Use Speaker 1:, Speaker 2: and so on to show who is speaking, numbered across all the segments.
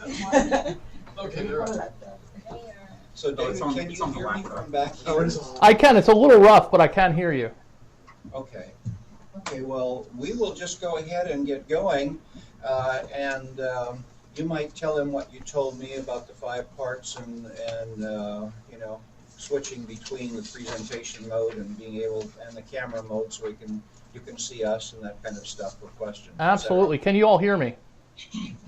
Speaker 1: Okay, they're right.
Speaker 2: So David, can you hear me from back here?
Speaker 3: I can. It's a little rough, but I can hear you.
Speaker 2: Okay. Okay, well, we will just go ahead and get going. And you might tell him what you told me about the 5 parts and you know, switching between the presentation mode and being able, and the camera mode, so you can see us and that kind of stuff for questions.
Speaker 3: Absolutely. Can you all hear me?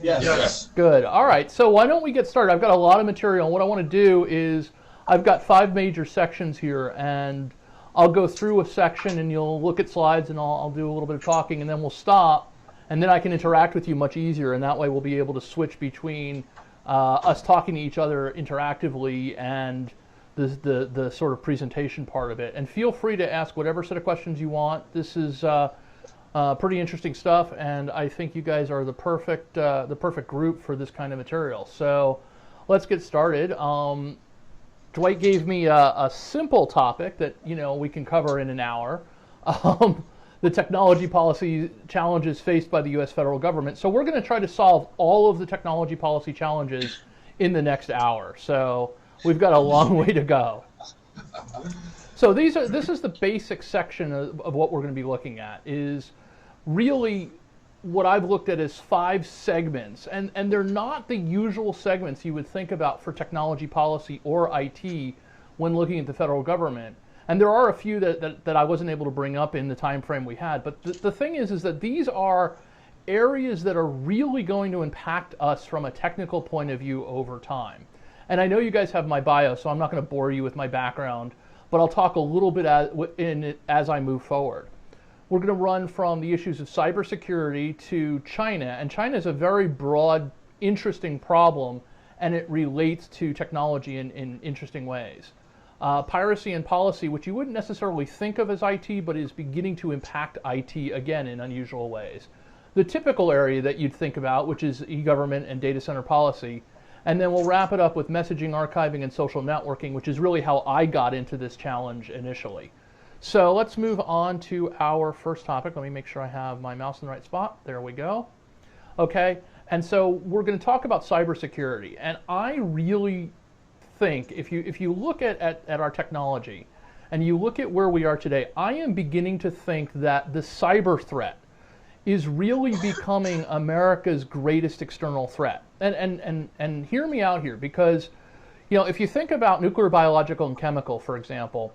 Speaker 2: Yes.
Speaker 3: Good. All right. So why don't we get started? I've got a lot of material. And what I want to do is I've got 5 major sections here, and I'll go through a section and you'll look at slides and I'll do a little bit of talking, and then we'll stop, and then I can interact with you much easier, and that way we'll be able to switch between us talking to each other interactively and the sort of presentation part of it. And feel free to ask whatever set of questions you want. This is pretty interesting stuff, and I think you guys are the perfect group for this kind of material. So let's get started. Dwight gave me a simple topic that we can cover in an hour. The technology policy challenges faced by the U.S. federal government. So we're going to try to solve all of the technology policy challenges in the next hour. So we've got a long way to go. So this is the basic section of what we're going to be looking at, is really what I've looked at as 5 segments, and they're not the usual segments you would think about for technology policy or IT when looking at the federal government. And there are a few that I wasn't able to bring up in the time frame we had. But the thing is that these are areas that are really going to impact us from a technical point of view over time. And I know you guys have my bio, so I'm not going to bore you with my background, but I'll talk a little bit in it as I move forward. We're going to run from the issues of cybersecurity to China, and China is a very broad, interesting problem, and it relates to technology in interesting ways. Piracy and policy, which you wouldn't necessarily think of as IT, but is beginning to impact IT again in unusual ways. The typical area that you'd think about, which is eGovernment and data center policy, and then we'll wrap it up with messaging, archiving, and social networking, which is really how I got into this challenge initially. So let's move on to our first topic. Let me make sure I have my mouse in the right spot. There we go. Okay, and so we're going to talk about cybersecurity. And I really think, if you look at our technology and you look at where we are today, I am beginning to think that the cyber threat is really becoming America's greatest external threat. And hear me out here, because if you think about nuclear, biological, and chemical, for example,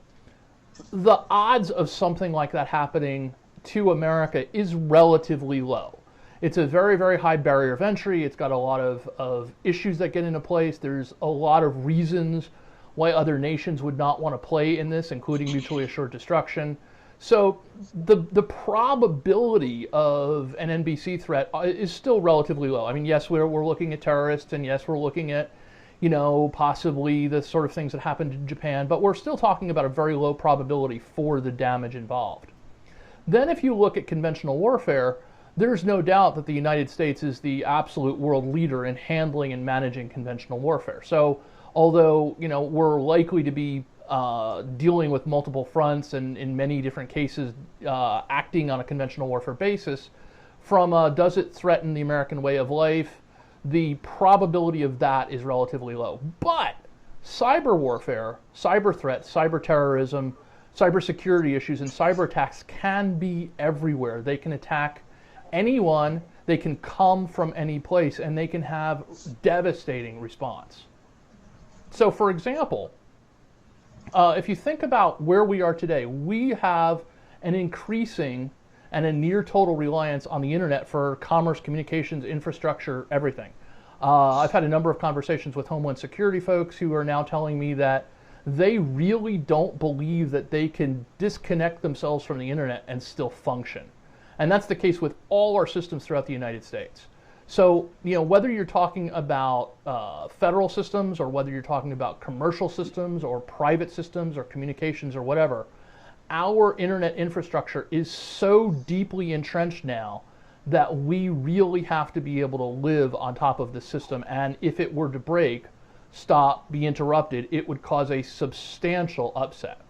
Speaker 3: the odds of something like that happening to America is relatively low. It's a very, very high barrier of entry. It's got a lot of issues that get into place. There's a lot of reasons why other nations would not want to play in this, including mutually assured destruction. So the probability of an NBC threat is still relatively low. I mean, yes, we're looking at terrorists, and yes, we're looking at possibly the sort of things that happened in Japan, but we're still talking about a very low probability for the damage involved. Then if you look at conventional warfare, there's no doubt that the United States is the absolute world leader in handling and managing conventional warfare. So although, we're likely to be dealing with multiple fronts and in many different cases acting on a conventional warfare basis, from does it threaten the American way of life, the probability of that is relatively low. But cyber warfare, cyber threats, cyber terrorism, cybersecurity issues, and cyber attacks can be everywhere. They can attack anyone, they can come from any place, and they can have devastating response. So for example, if you think about where we are today, we have an increasing and a near total reliance on the internet for commerce, communications, infrastructure, everything. I've had a number of conversations with Homeland Security folks who are now telling me that they really don't believe that they can disconnect themselves from the internet and still function. And that's the case with all our systems throughout the United States. So, whether you're talking about federal systems, or whether you're talking about commercial systems or private systems or communications or whatever, our internet infrastructure is so deeply entrenched now that we really have to be able to live on top of the system. And if it were to break, stop, be interrupted, it would cause a substantial upset.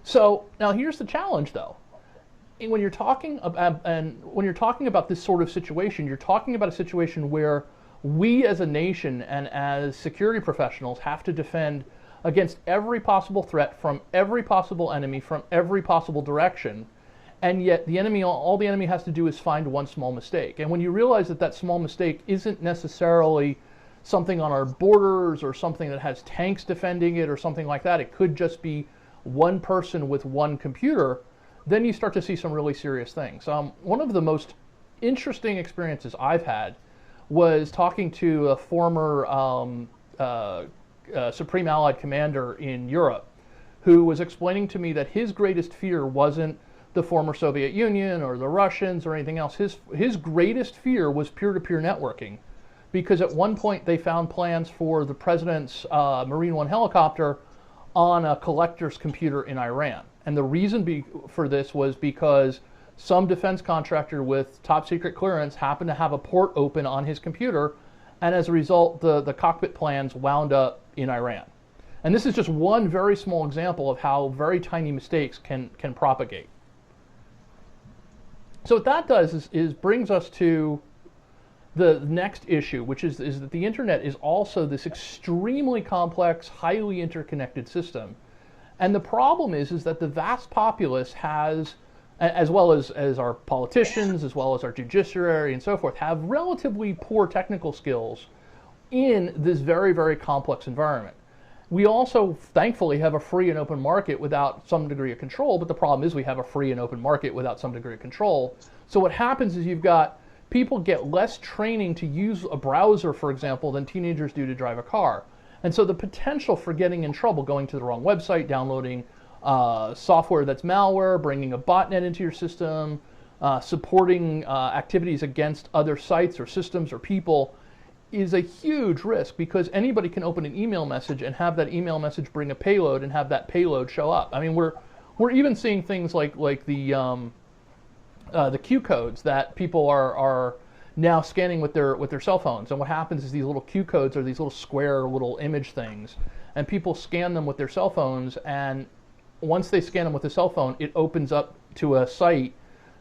Speaker 3: So now here's the challenge, though. When you're talking about this sort of situation, you're talking about a situation where We as a nation and as security professionals have to defend against every possible threat from every possible enemy from every possible direction. And yet the enemy, all the enemy has to do is find one small mistake. And when you realize that that small mistake isn't necessarily something on our borders or something that has tanks defending it or something like that, it could just be one person with one computer, then you start to see some really serious things. One of the most interesting experiences I've had was talking to a former Supreme Allied Commander in Europe who was explaining to me that his greatest fear wasn't the former Soviet Union or the Russians or anything else. His greatest fear was peer-to-peer networking, because at one point they found plans for the president's Marine One helicopter on a collector's computer in Iran. And the reason for this was because some defense contractor with top secret clearance happened to have a port open on his computer, and as a result, the cockpit plans wound up in Iran. And this is just one very small example of how very tiny mistakes can propagate. So what that does is brings us to the next issue, which is that the internet is also this extremely complex, highly interconnected system. And the problem is that the vast populace has, as well as our politicians, as well as our judiciary and so forth, have relatively poor technical skills in this very, very complex environment. We also, thankfully, have a free and open market without some degree of control, but the problem is we have a free and open market without some degree of control. So what happens is you've got people get less training to use a browser, for example, than teenagers do to drive a car. And so the potential for getting in trouble, going to the wrong website, downloading software that's malware, bringing a botnet into your system, supporting activities against other sites or systems or people, is a huge risk, because anybody can open an email message and have that email message bring a payload and have that payload show up. I mean, we're even seeing things like the Q codes that people are now scanning with their cell phones. And what happens is these little Q codes are these little square little image things, and people scan them with their cell phones, and once they scan them with the cell phone, it opens up to a site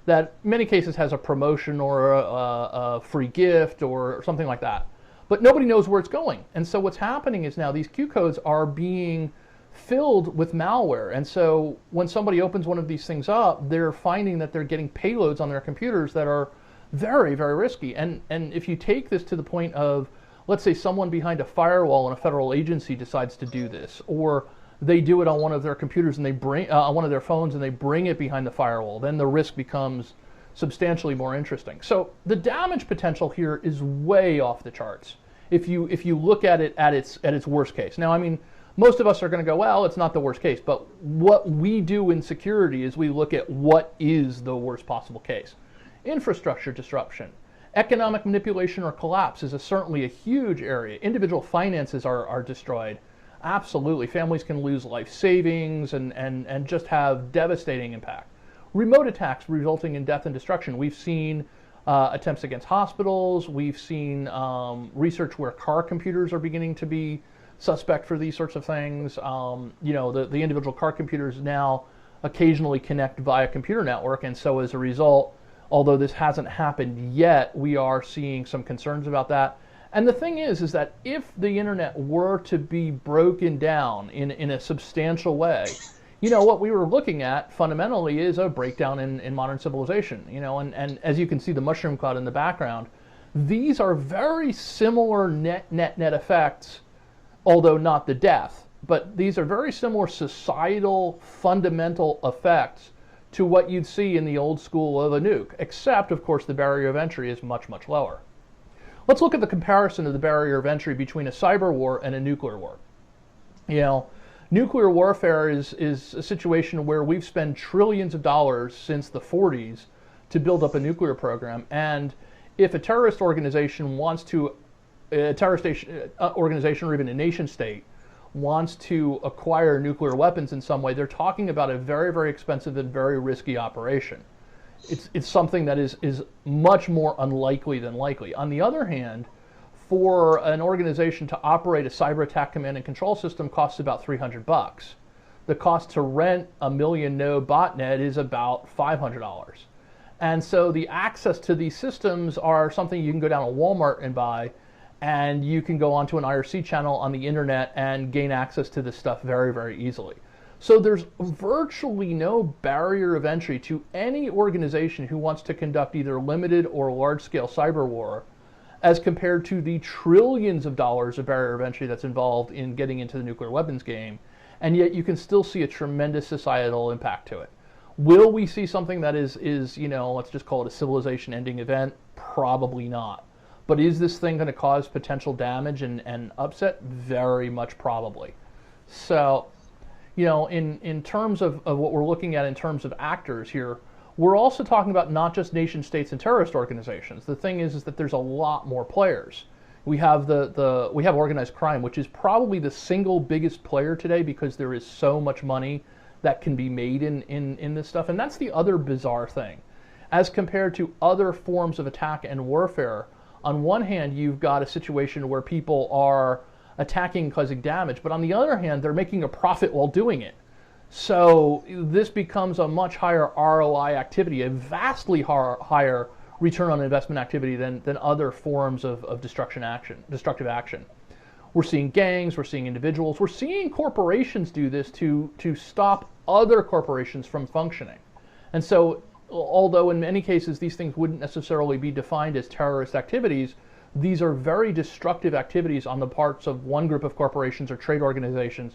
Speaker 3: that in many cases has a promotion or a free gift or something like that. But nobody knows where it's going. And so what's happening is now these Q codes are being filled with malware. And so when somebody opens one of these things up, they're finding that they're getting payloads on their computers that are very, very risky. And if you take this to the point of, let's say someone behind a firewall in a federal agency decides to do this, or they do it on one of their computers and they bring on one of their phones and they bring it behind the firewall, then the risk becomes substantially more interesting. So the damage potential here is way off the charts if you look at it at its worst case. Now, I mean, most of us are going to go, well, it's not the worst case, but what we do in security is we look at what is the worst possible case. Infrastructure disruption, economic manipulation or collapse is certainly a huge area. Individual finances are destroyed. Absolutely, families can lose life savings and just have devastating impact. Remote attacks resulting in death and destruction. We've seen attempts against hospitals. We've seen research where car computers are beginning to be suspect for these sorts of things. You know, the individual car computers now occasionally connect via computer network, and so as a result, although this hasn't happened yet, we are seeing some concerns about that. And the thing is that if the internet were to be broken down in a substantial way, you know, what we were looking at fundamentally is a breakdown in modern civilization, you know, and as you can see the mushroom cloud in the background, these are very similar net effects, although not the death, but these are very similar societal fundamental effects to what you'd see in the old school of a nuke, except of course the barrier of entry is much, much lower. Let's look at the comparison of the barrier of entry between a cyber war and a nuclear war. You know, nuclear warfare is a situation where we've spent trillions of dollars since the 40s to build up a nuclear program, and if a terrorist organization wants to, organization or even a nation state wants to acquire nuclear weapons in some way, they're talking about a very, very expensive and very risky operation. It's something that is much more unlikely than likely. On the other hand, for an organization to operate a cyber attack command and control system costs about $300. The cost to rent a million node botnet is about $500. And so the access to these systems are something you can go down to Walmart and buy, and you can go onto an IRC channel on the internet and gain access to this stuff very, very easily. So there's virtually no barrier of entry to any organization who wants to conduct either limited or large-scale cyber war, as compared to the trillions of dollars of barrier of entry that's involved in getting into the nuclear weapons game, and yet you can still see a tremendous societal impact to it. Will we see something that is let's just call it a civilization-ending event? Probably not. But is this thing going to cause potential damage and upset? Very much probably. So, in terms of what we're looking at in terms of actors here, we're also talking about not just nation states and terrorist organizations. The thing is that there's a lot more players. We have we have organized crime, which is probably the single biggest player today because there is so much money that can be made in this stuff. And that's the other bizarre thing. As compared to other forms of attack and warfare, on one hand, you've got a situation where people are attacking and causing damage, but on the other hand, they're making a profit while doing it. So this becomes a much higher ROI activity, a vastly higher return on investment activity than other forms of destructive action. We're seeing gangs, we're seeing individuals, we're seeing corporations do this to stop other corporations from functioning. And so, although in many cases these things wouldn't necessarily be defined as terrorist activities, these are very destructive activities on the parts of one group of corporations or trade organizations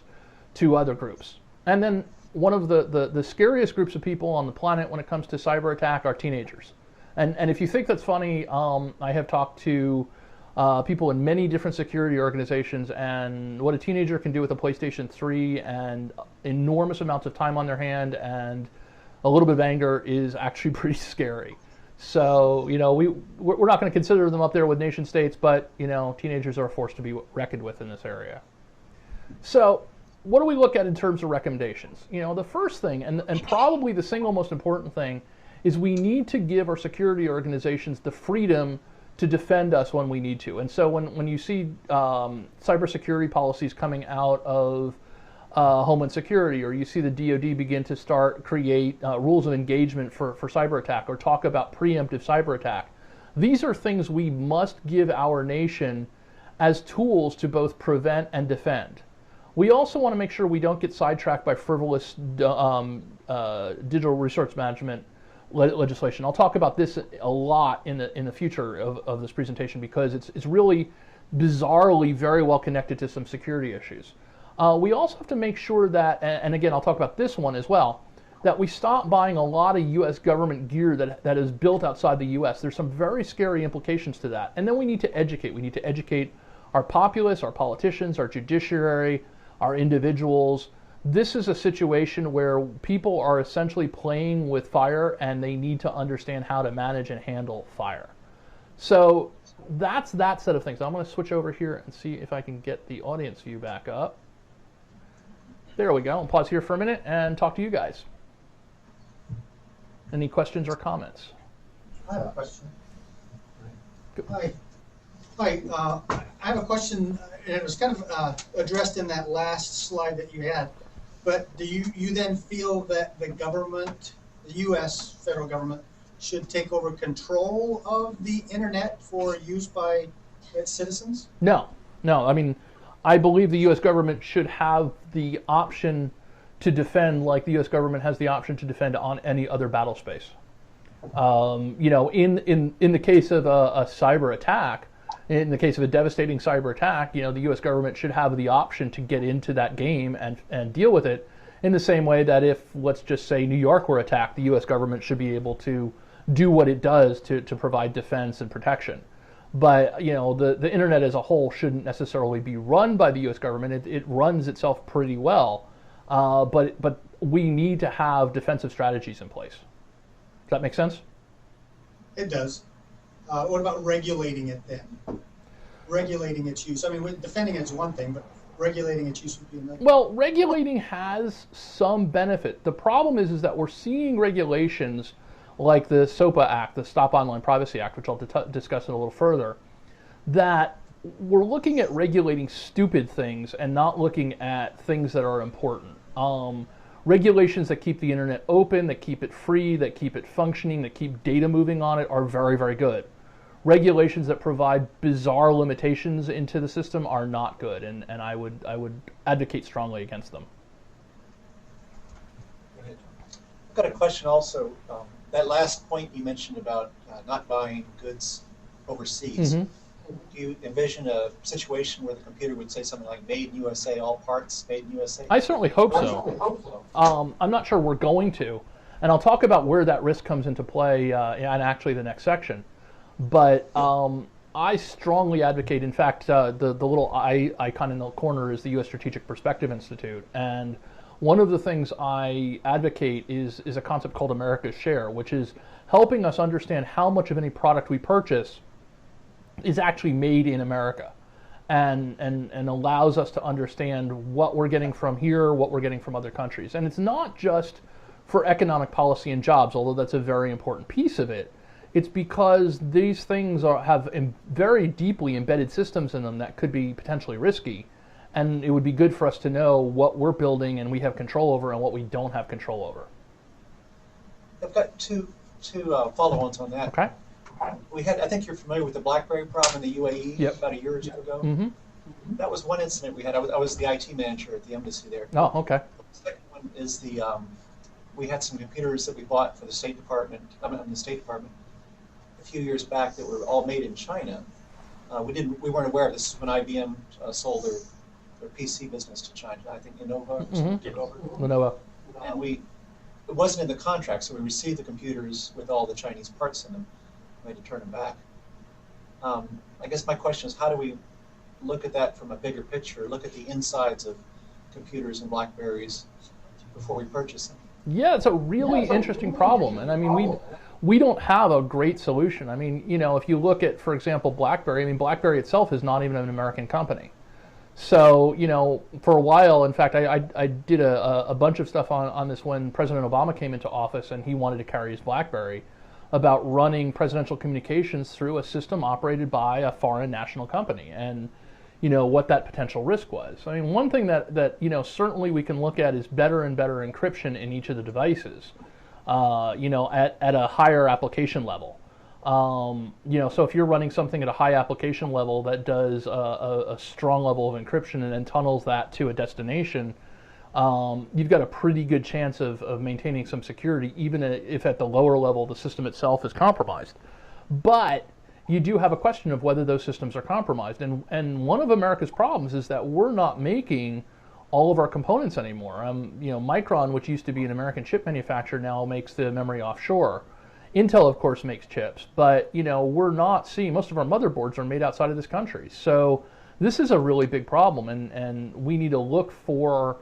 Speaker 3: to other groups. And then one of the scariest groups of people on the planet when it comes to cyber attack are teenagers. And if you think that's funny, I have talked to people in many different security organizations, and what a teenager can do with a PlayStation 3 and enormous amounts of time on their hand and a little bit of anger is actually pretty scary. So, we're not going to consider them up there with nation states, but, teenagers are a force to be reckoned with in this area. So, what do we look at in terms of recommendations? The first thing, and probably the single most important thing, is we need to give our security organizations the freedom to defend us when we need to. And so when you see cybersecurity policies coming out of Homeland Security, or you see the DoD begin to create rules of engagement for cyber attack, or talk about preemptive cyber attack, these are things we must give our nation as tools to both prevent and defend. We also want to make sure we don't get sidetracked by frivolous digital resource management legislation. I'll talk about this a lot in the future of this presentation because it's really bizarrely very well connected to some security issues. We also have to make sure that, and again I'll talk about this one as well, that we stop buying a lot of U.S. government gear that is built outside the U.S. There's some very scary implications to that. And then we need to educate. We need to educate our populace, our politicians, our judiciary, our individuals. This is a situation where people are essentially playing with fire and they need to understand how to manage and handle fire. So that's that set of things. I'm going to switch over here and see if I can get the audience view back up. There we go. I'll pause here for a minute and talk to you guys. Any questions or comments?
Speaker 1: I have a question.
Speaker 3: Good.
Speaker 1: Hi. I have a question, and it was kind of addressed in that last slide that you had. But do you then feel that the government, the U.S. federal government, should take over control of the internet for use by its citizens?
Speaker 3: No. I mean, I believe the U.S. government should have the option to defend, like the U.S. government has the option to defend on any other battle space. In the case of a cyber attack, in the case of a devastating cyber attack, the U.S. government should have the option to get into that game and deal with it in the same way that if, let's just say, New York were attacked, the U.S. government should be able to do what it does to provide defense and protection. But, the internet as a whole shouldn't necessarily be run by the U.S. government. It runs itself pretty well, but we need to have defensive strategies in place. Does that make sense?
Speaker 1: It does. What about regulating it then? Regulating its use. I mean, defending it is one thing, but regulating its use would be another.
Speaker 3: Well, regulating has some benefit. The problem is that we're seeing regulations like the SOPA Act, the Stop Online Privacy Act, which I'll discuss in a little further, that we're looking at regulating stupid things and not looking at things that are important. Regulations that keep the internet open, that keep it free, that keep it functioning, that keep data moving on it are very, very good. regulations that provide bizarre limitations into the system are not good, and I would advocate strongly against them.
Speaker 4: I've got a question also. That last point you mentioned about not buying goods overseas.
Speaker 3: Mm-hmm.
Speaker 4: Do you envision a situation where the computer would say something like "Made in USA, all parts made in USA"?
Speaker 3: I certainly hope so. I'm not sure we're going to, and I'll talk about where that risk comes into play in actually the next section. But I strongly advocate. In fact, the little icon in the corner is the U.S. Strategic Perspective Institute, and one of the things I advocate is a concept called America's Share, which is helping us understand how much of any product we purchase is actually made in America, and allows us to understand what we're getting from here, what we're getting from other countries. And it's not just for economic policy and jobs, although that's a very important piece of it. It's because these things have very deeply embedded systems in them that could be potentially risky, and it would be good for us to know what we're building and we have control over and what we don't have control over.
Speaker 4: I've got two follow-ons on that.
Speaker 3: Okay.
Speaker 4: I think you're familiar with the BlackBerry problem in the UAE.
Speaker 3: Yep.
Speaker 4: About a year or two ago.
Speaker 3: Mm-hmm.
Speaker 4: That was one incident we had. I was the IT manager at the embassy there.
Speaker 3: Oh, okay.
Speaker 4: The second one is we had some computers that we bought for the State Department, a few years back that were all made in China. We weren't aware of this when IBM sold their PC business to China. I think Innova took over.
Speaker 3: Lenovo.
Speaker 4: And it wasn't in the contract, so we received the computers with all the Chinese parts in them. We had to turn them back. I guess my question is, how do we look at that from a bigger picture, look at the insides of computers and BlackBerries before we purchase them?
Speaker 3: Yeah, it's a really interesting problem, and I mean we don't have a great solution. I mean, if you look at, for example, BlackBerry. I mean, BlackBerry itself is not even an American company. So, for a while, in fact, I did a bunch of stuff on this when President Obama came into office, and he wanted to carry his BlackBerry, about running presidential communications through a system operated by a foreign national company, and what that potential risk was. I mean, one thing that certainly we can look at is better and better encryption in each of the devices, at a higher application level. So if you're running something at a high application level that does a strong level of encryption and then tunnels that to a destination, you've got a pretty good chance of maintaining some security, even if at the lower level the system itself is compromised. But you do have a question of whether those systems are compromised. And one of America's problems is that we're not making all of our components anymore. Micron, which used to be an American chip manufacturer, now makes the memory offshore. Intel, of course, makes chips, but we're not seeing, most of our motherboards are made outside of this country. So this is a really big problem, and we need to look for,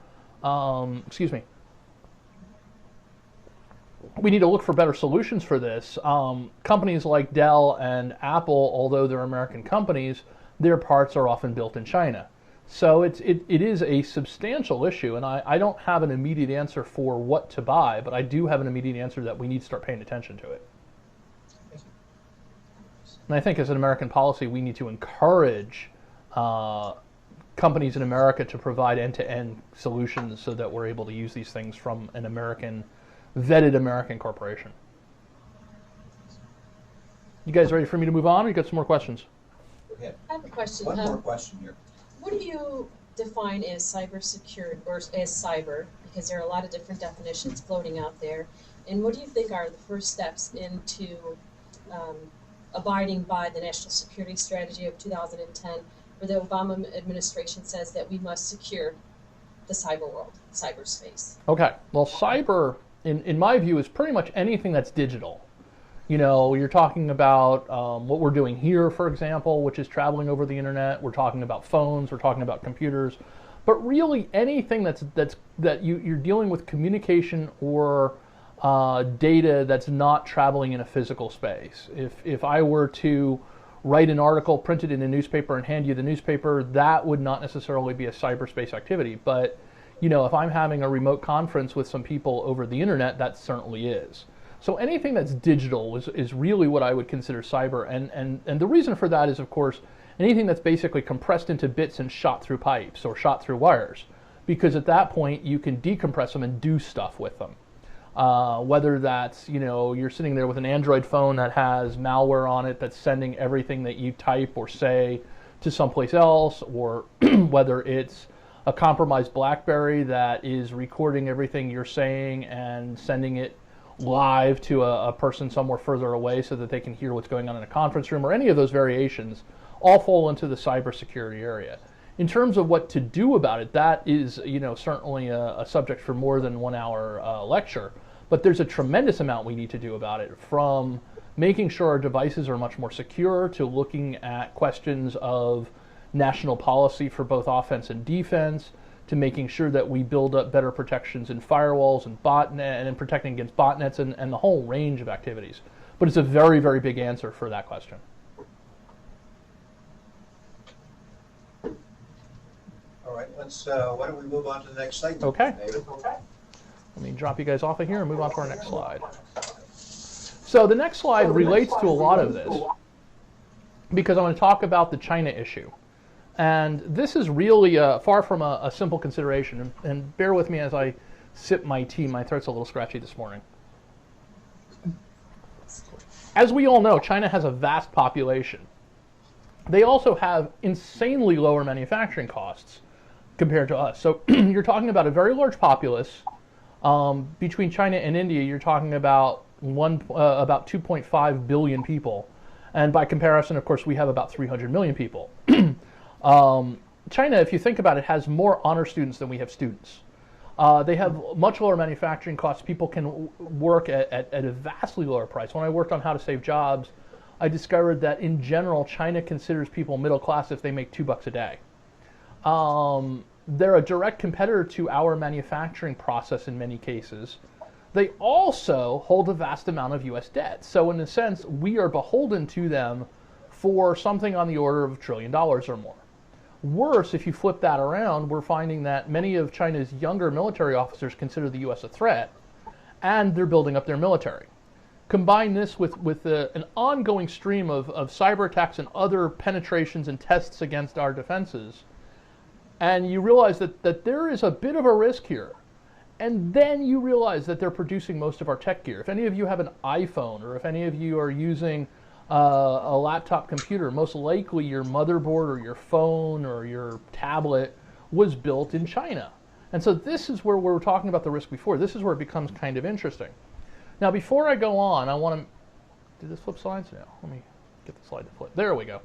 Speaker 3: we need to look for better solutions for this. Companies like Dell and Apple, although they're American companies, their parts are often built in China. So it is a substantial issue, and I don't have an immediate answer for what to buy, but I do have an immediate answer that we need to start paying attention to it. And I think as an American policy, we need to encourage companies in America to provide end-to-end solutions so that we're able to use these things from an vetted American corporation. You guys ready for me to move on, or you got some more questions?
Speaker 2: Go ahead.
Speaker 5: I have a question.
Speaker 2: One more question here.
Speaker 5: What do you define as cybersecurity, or as cyber? Because there are a lot of different definitions floating out there. And what do you think are the first steps into abiding by the National Security Strategy of 2010, where the Obama administration says that we must secure the cyber world, cyberspace? Okay.
Speaker 3: Well, cyber, in my view, is pretty much anything that's digital. You're talking about what we're doing here, for example, which is traveling over the internet. We're talking about phones. We're talking about computers. But really, anything that you're dealing with communication or data that's not traveling in a physical space. If I were to write an article, print it in a newspaper, and hand you the newspaper, that would not necessarily be a cyberspace activity. But if I'm having a remote conference with some people over the internet, that certainly is. So anything that's digital is really what I would consider cyber, and the reason for that is, of course, anything that's basically compressed into bits and shot through pipes or shot through wires, because at that point you can decompress them and do stuff with them. Whether that's, you're sitting there with an Android phone that has malware on it that's sending everything that you type or say to someplace else, or whether it's a compromised BlackBerry that is recording everything you're saying and sending it live to a person somewhere further away so that they can hear what's going on in a conference room, or any of those variations, all fall into the cybersecurity area. In terms of what to do about it, that is, certainly a subject for more than 1 hour lecture. But there's a tremendous amount we need to do about it, from making sure our devices are much more secure to looking at questions of national policy for both offense and defense, to making sure that we build up better protections in firewalls and botnet, and in protecting against botnets, and the whole range of activities. But it's a very, very big answer for that question.
Speaker 2: All right, why don't we move on to the next slide?
Speaker 3: Okay.
Speaker 2: David?
Speaker 3: Let me drop you guys off of here and move on to our next slide. So the next slide relates to a lot of this, because I want to talk about the China issue. And this is really far from a simple consideration. And bear with me as I sip my tea. My throat's a little scratchy this morning. As we all know, China has a vast population. They also have insanely lower manufacturing costs compared to us. So you're talking about a very large populace. Between China and India, you're talking about about 2.5 billion people. And by comparison, of course, we have about 300 million people. China, if you think about it, has more honor students than we have students. They have much lower manufacturing costs. People can work at a vastly lower price. When I worked on how to save jobs, I discovered that in general, China considers people middle class if they make $2 a day. They're a direct competitor to our manufacturing process in many cases. They also hold a vast amount of U.S. debt. So in a sense, we are beholden to them for something on the order of $1 trillion or more. Worse, if you flip that around, we're finding that many of China's younger military officers consider the U.S. a threat, and they're building up their military. Combine this with an ongoing stream of cyber attacks and other penetrations and tests against our defenses, and you realize that there is a bit of a risk here. And then you realize that they're producing most of our tech gear. If any of you have an iPhone, or if any of you are using a laptop computer, most likely your motherboard or your phone or your tablet was built in China. And so this is where we were talking about the risk before. This is where it becomes kind of interesting. Now, before I go on, I want to... Did this flip slides? No. Let me get the slide to flip. There we go.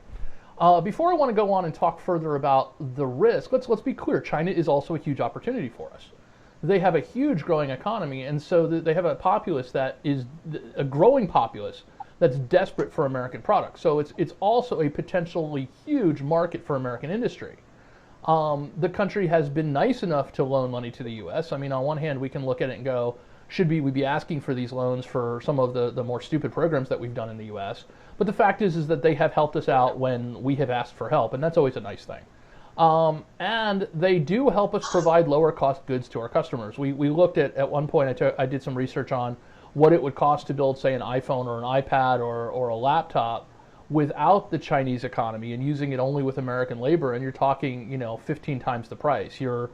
Speaker 3: Before I want to go on and talk further about the risk, let's be clear. China is also a huge opportunity for us. They have a huge growing economy, and so they have a populace that is a growing populace that's desperate for American products. So it's also a potentially huge market for American industry. The country has been nice enough to loan money to the U.S. I mean, on one hand, we can look at it and go, should we be asking for these loans for some of the more stupid programs that we've done in the U.S.? But the fact is that they have helped us out when we have asked for help, and that's always a nice thing. And they do help us provide lower cost goods to our customers. We looked at one point, I did some research on what it would cost to build, say, an iPhone or an iPad or a laptop without the Chinese economy and using it only with American labor, and you're talking, 15 times the price. Your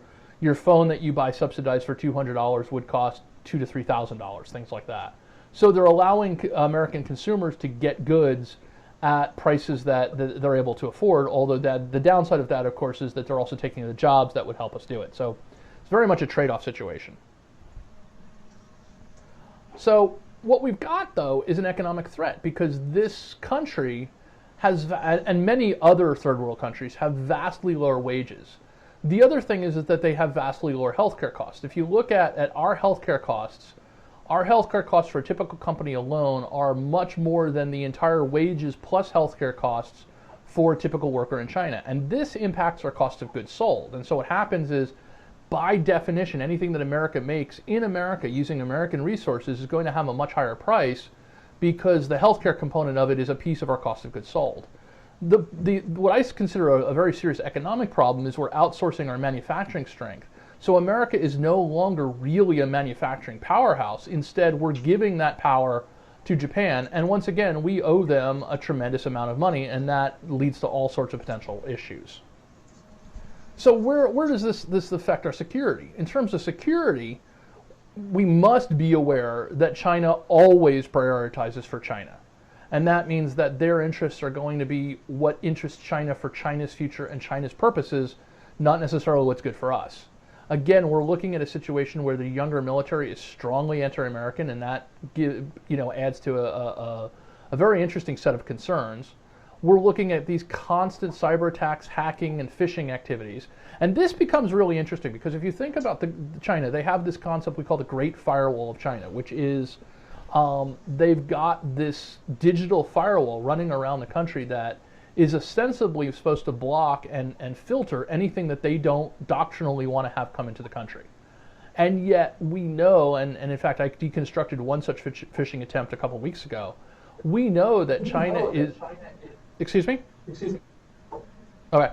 Speaker 3: phone that you buy subsidized for $200 would cost $2,000 to $3,000, things like that. So they're allowing American consumers to get goods at prices that they're able to afford, although the downside of that, of course, is that they're also taking the jobs that would help us do it. So it's very much a trade-off situation. So what we've got, though, is an economic threat, because this country has, and many other third world countries, have vastly lower wages. The other thing is that they have vastly lower healthcare costs. If you look at our healthcare costs for a typical company alone are much more than the entire wages plus healthcare costs for a typical worker in China. And this impacts our cost of goods sold. And so what happens is, by definition, anything that America makes in America using American resources is going to have a much higher price, because the healthcare component of it is a piece of our cost of goods sold. What I consider a very serious economic problem is we're outsourcing our manufacturing strength. So America is no longer really a manufacturing powerhouse. Instead, we're giving that power to Japan, and once again, we owe them a tremendous amount of money, and that leads to all sorts of potential issues. So where does this affect our security? In terms of security, we must be aware that China always prioritizes for China. And that means that their interests are going to be what interests China for China's future and China's purposes, not necessarily what's good for us. Again, we're looking at a situation where the younger military is strongly anti-American, and that adds to a very interesting set of concerns. We're looking at these constant cyber attacks, hacking, and phishing activities. And this becomes really interesting because if you think about China, they have this concept we call the Great Firewall of China, which is they've got this digital firewall running around the country that is ostensibly supposed to block and filter anything that they don't doctrinally want to have come into the country. And yet we know, and in fact I deconstructed one such phishing attempt a couple weeks ago, we know that China is... Excuse me? Okay.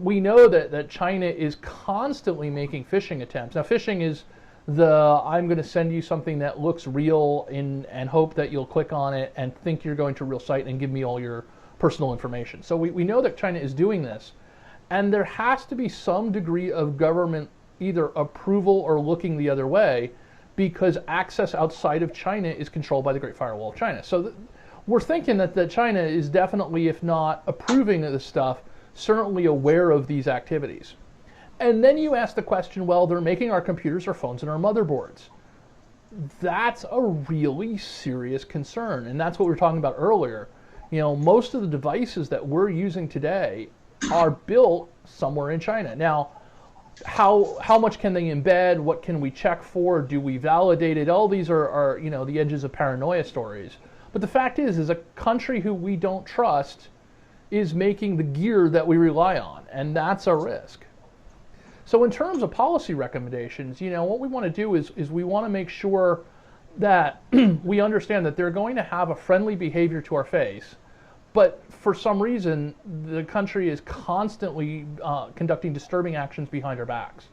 Speaker 3: We know that China is constantly making phishing attempts. Now phishing is I'm going to send you something that looks real and hope that you'll click on it and think you're going to a real site and give me all your personal information. So we know that China is doing this, and there has to be some degree of government either approval or looking the other way, because access outside of China is controlled by the Great Firewall of China. So we're thinking that China is definitely, if not approving of this stuff, certainly aware of these activities. And then you ask the question, well, they're making our computers, our phones, and our motherboards. That's a really serious concern, and that's what we were talking about earlier. Most of the devices that we're using today are built somewhere in China. Now, how much can they embed? What can we check for? Do we validate it? All these are the edges of paranoia stories. But the fact is a country who we don't trust is making the gear that we rely on, and that's a risk. So in terms of policy recommendations, what we want to do is we want to make sure that we understand that they're going to have a friendly behavior to our face, but for some reason the country is constantly conducting disturbing actions behind our backs.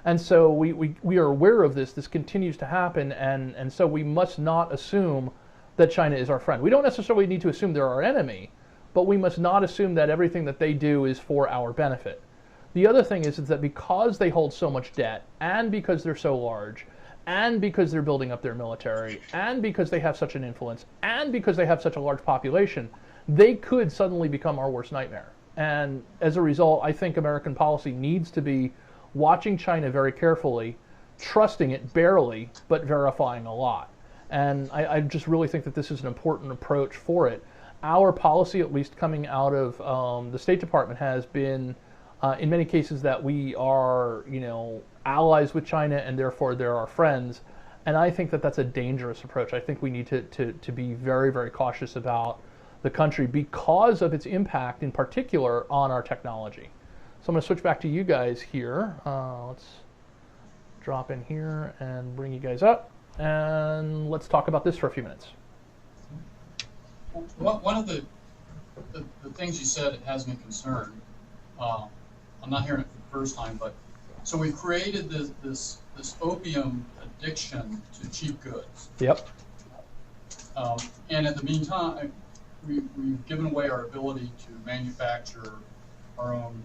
Speaker 3: And so we are aware of this. This continues to happen, and so we must not assume that China is our friend. We don't necessarily need to assume they're our enemy, but we must not assume that everything that they do is for our benefit. The other thing is that because they hold so much debt, and because they're so large, and because they're building up their military, and because they have such an influence, and because they have such a large population, they could suddenly become our worst nightmare. And as a result, I think American policy needs to be watching China very carefully, trusting it barely, but verifying a lot. And I just really think that this is an important approach for it. Our policy, at least coming out of the State Department, has been, in many cases, that we are, allies with China, and therefore they're our friends. And I think that that's a dangerous approach. I think we need to be very, very cautious about the country because of its impact, in particular, on our technology. So I'm going to switch back to you guys here. Let's drop in here and bring you guys up. And let's talk about this for a few minutes.
Speaker 6: Well, one of the things you said has me concerned. I'm not hearing it for the first time, but so we've created this opium addiction to cheap goods.
Speaker 3: Yep.
Speaker 6: And at the meantime, we've given away our ability to manufacture our own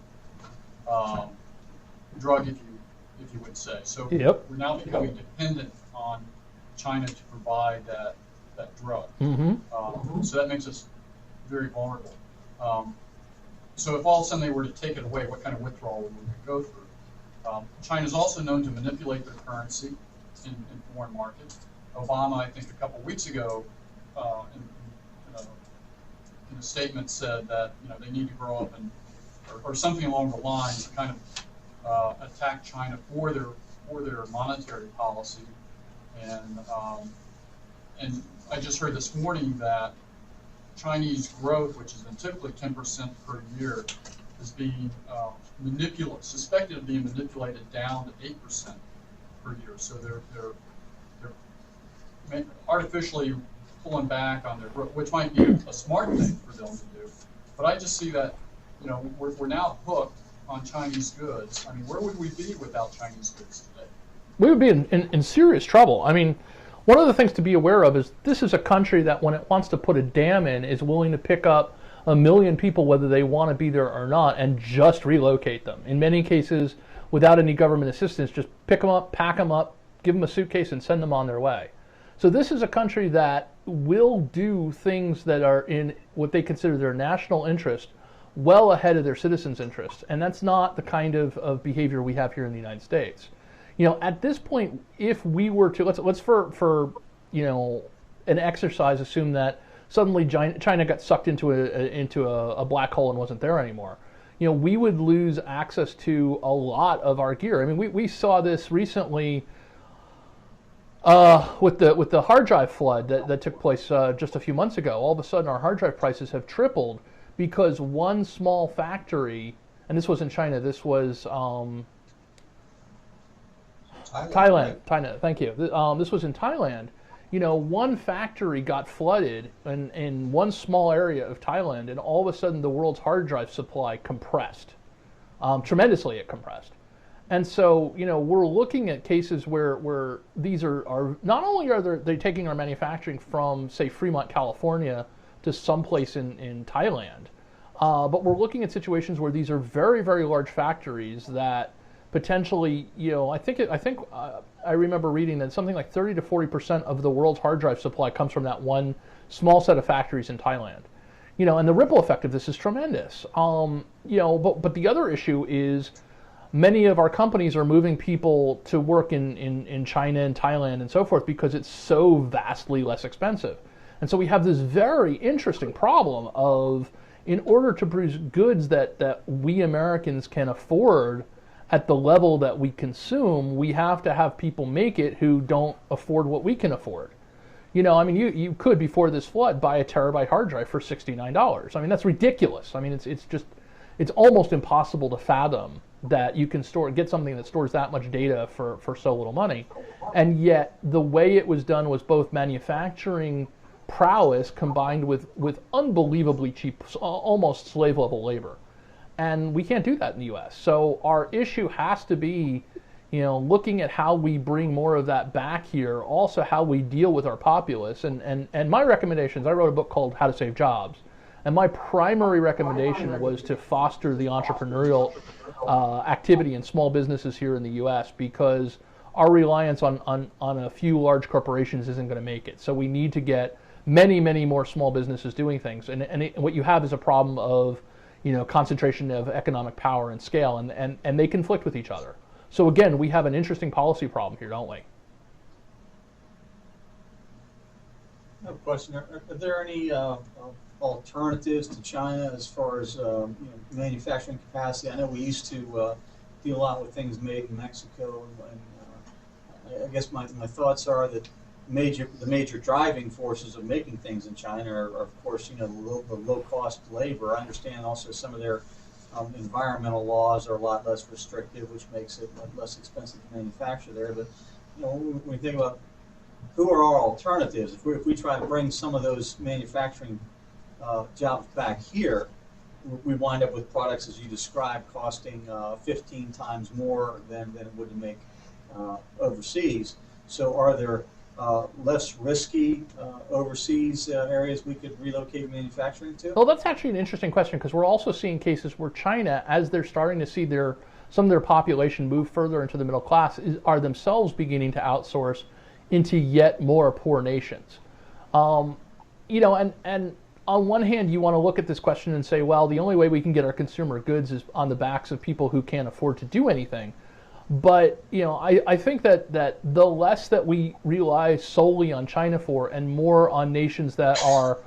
Speaker 6: drug, if you would say. So
Speaker 3: yep.
Speaker 6: We're now becoming dependent on China to provide that drug.
Speaker 3: Mm-hmm.
Speaker 6: So that makes us very vulnerable. So if all of a sudden they were to take it away, what kind of withdrawal would we go through? China's also known to manipulate their currency in foreign markets. Obama, I think a couple weeks ago, in a statement said that they need to grow up or something along the lines to kind of attack China for their monetary policy. And I just heard this morning that Chinese growth, which has been typically 10% per year, is being suspected of being manipulated down to 8% per year. So they're artificially pulling back on their growth, which might be a smart thing for them to do. But I just see that we're now hooked on Chinese goods. I mean, where would we be without Chinese goods today?
Speaker 3: We would be in serious trouble. I mean, one of the things to be aware of is this is a country that when it wants to put a dam in is willing to pick up 1 million people, whether they want to be there or not, and just relocate them. In many cases, without any government assistance, just pick them up, pack them up, give them a suitcase and send them on their way. So this is a country that will do things that are in what they consider their national interest well ahead of their citizens' interest. And that's not the kind of behavior we have here in the United States. At this point, if we were to, let's for an exercise, assume that suddenly China got sucked into a black hole and wasn't there anymore. We would lose access to a lot of our gear. I mean, we saw this recently with the hard drive flood that took place just a few months ago. All of a sudden, our hard drive prices have tripled because one small factory, and this was in China. This was Thailand.
Speaker 2: Right?
Speaker 3: Thailand. Thank you. This was in Thailand. One factory got flooded in one small area of Thailand, and all of a sudden the world's hard drive supply compressed. Tremendously it compressed. And so, we're looking at cases where these are not only are they taking our manufacturing from, say, Fremont, California to someplace in Thailand, but we're looking at situations where these are very, very large factories that potentially, I remember reading that something like 30 to 40% of the world's hard drive supply comes from that one small set of factories in Thailand. And the ripple effect of this is tremendous. But the other issue is many of our companies are moving people to work in China and Thailand and so forth because it's so vastly less expensive. And so we have this very interesting problem of, in order to produce goods that we Americans can afford at the level that we consume, we have to have people make it who don't afford what we can afford. You could, before this flood, buy a terabyte hard drive for $69. I mean, that's ridiculous. I mean, it's almost impossible to fathom that you can get something that stores that much data for so little money. And yet, the way it was done was both manufacturing prowess combined with unbelievably cheap, almost slave-level labor. And we can't do that in the U.S. So our issue has to be, looking at how we bring more of that back here, also how we deal with our populace. And my recommendations, I wrote a book called How to Save Jobs. And my primary recommendation was to foster the entrepreneurial activity in small businesses here in the U.S. because our reliance on a few large corporations isn't going to make it. So we need to get many, many more small businesses doing things. And what you have is a problem of concentration of economic power and scale, and they conflict with each other. So again, we have an interesting policy problem here, don't we?
Speaker 7: I have a question. Are there any alternatives to China as far as manufacturing capacity? I know we used to deal a lot with things made in Mexico, and I guess my thoughts are that the major driving forces of making things in China are of course, the low cost labor. I understand also some of their environmental laws are a lot less restrictive, which makes it less expensive to manufacture there. But when we think about who are our alternatives, if we try to bring some of those manufacturing jobs back here, we wind up with products, as you described, costing 15 times more than it would to make overseas. So are there less risky overseas areas we could relocate manufacturing to?
Speaker 3: Well, that's actually an interesting question because we're also seeing cases where China, as they're starting to see some of their population move further into the middle class, are themselves beginning to outsource into yet more poor nations. And on one hand, you want to look at this question and say, well, the only way we can get our consumer goods is on the backs of people who can't afford to do anything. But I think that the less that we rely solely on China for and more on nations that are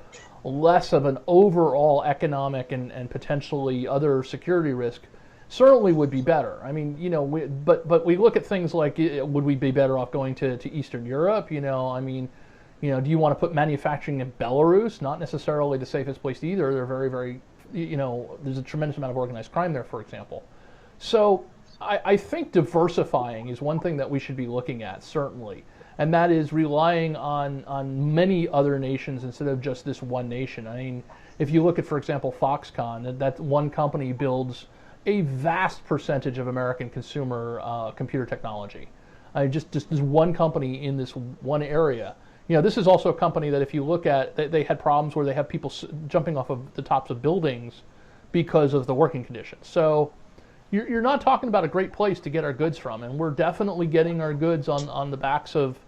Speaker 3: less of an overall economic and potentially other security risk certainly would be better. I mean, but we look at things like, would we be better off going to Eastern Europe? Do you want to put manufacturing in Belarus? Not necessarily the safest place either. They're very, very, there's a tremendous amount of organized crime there, for example. So I think diversifying is one thing that we should be looking at, certainly. And that is relying on many other nations instead of just this one nation. I mean, if you look at, for example, Foxconn, that one company builds a vast percentage of American consumer computer technology. Just this one company in this one area. This is also a company that if you look at, they had problems where they have people jumping off of the tops of buildings because of the working conditions. So, you're not talking about a great place to get our goods from, and we're definitely getting our goods on the backs of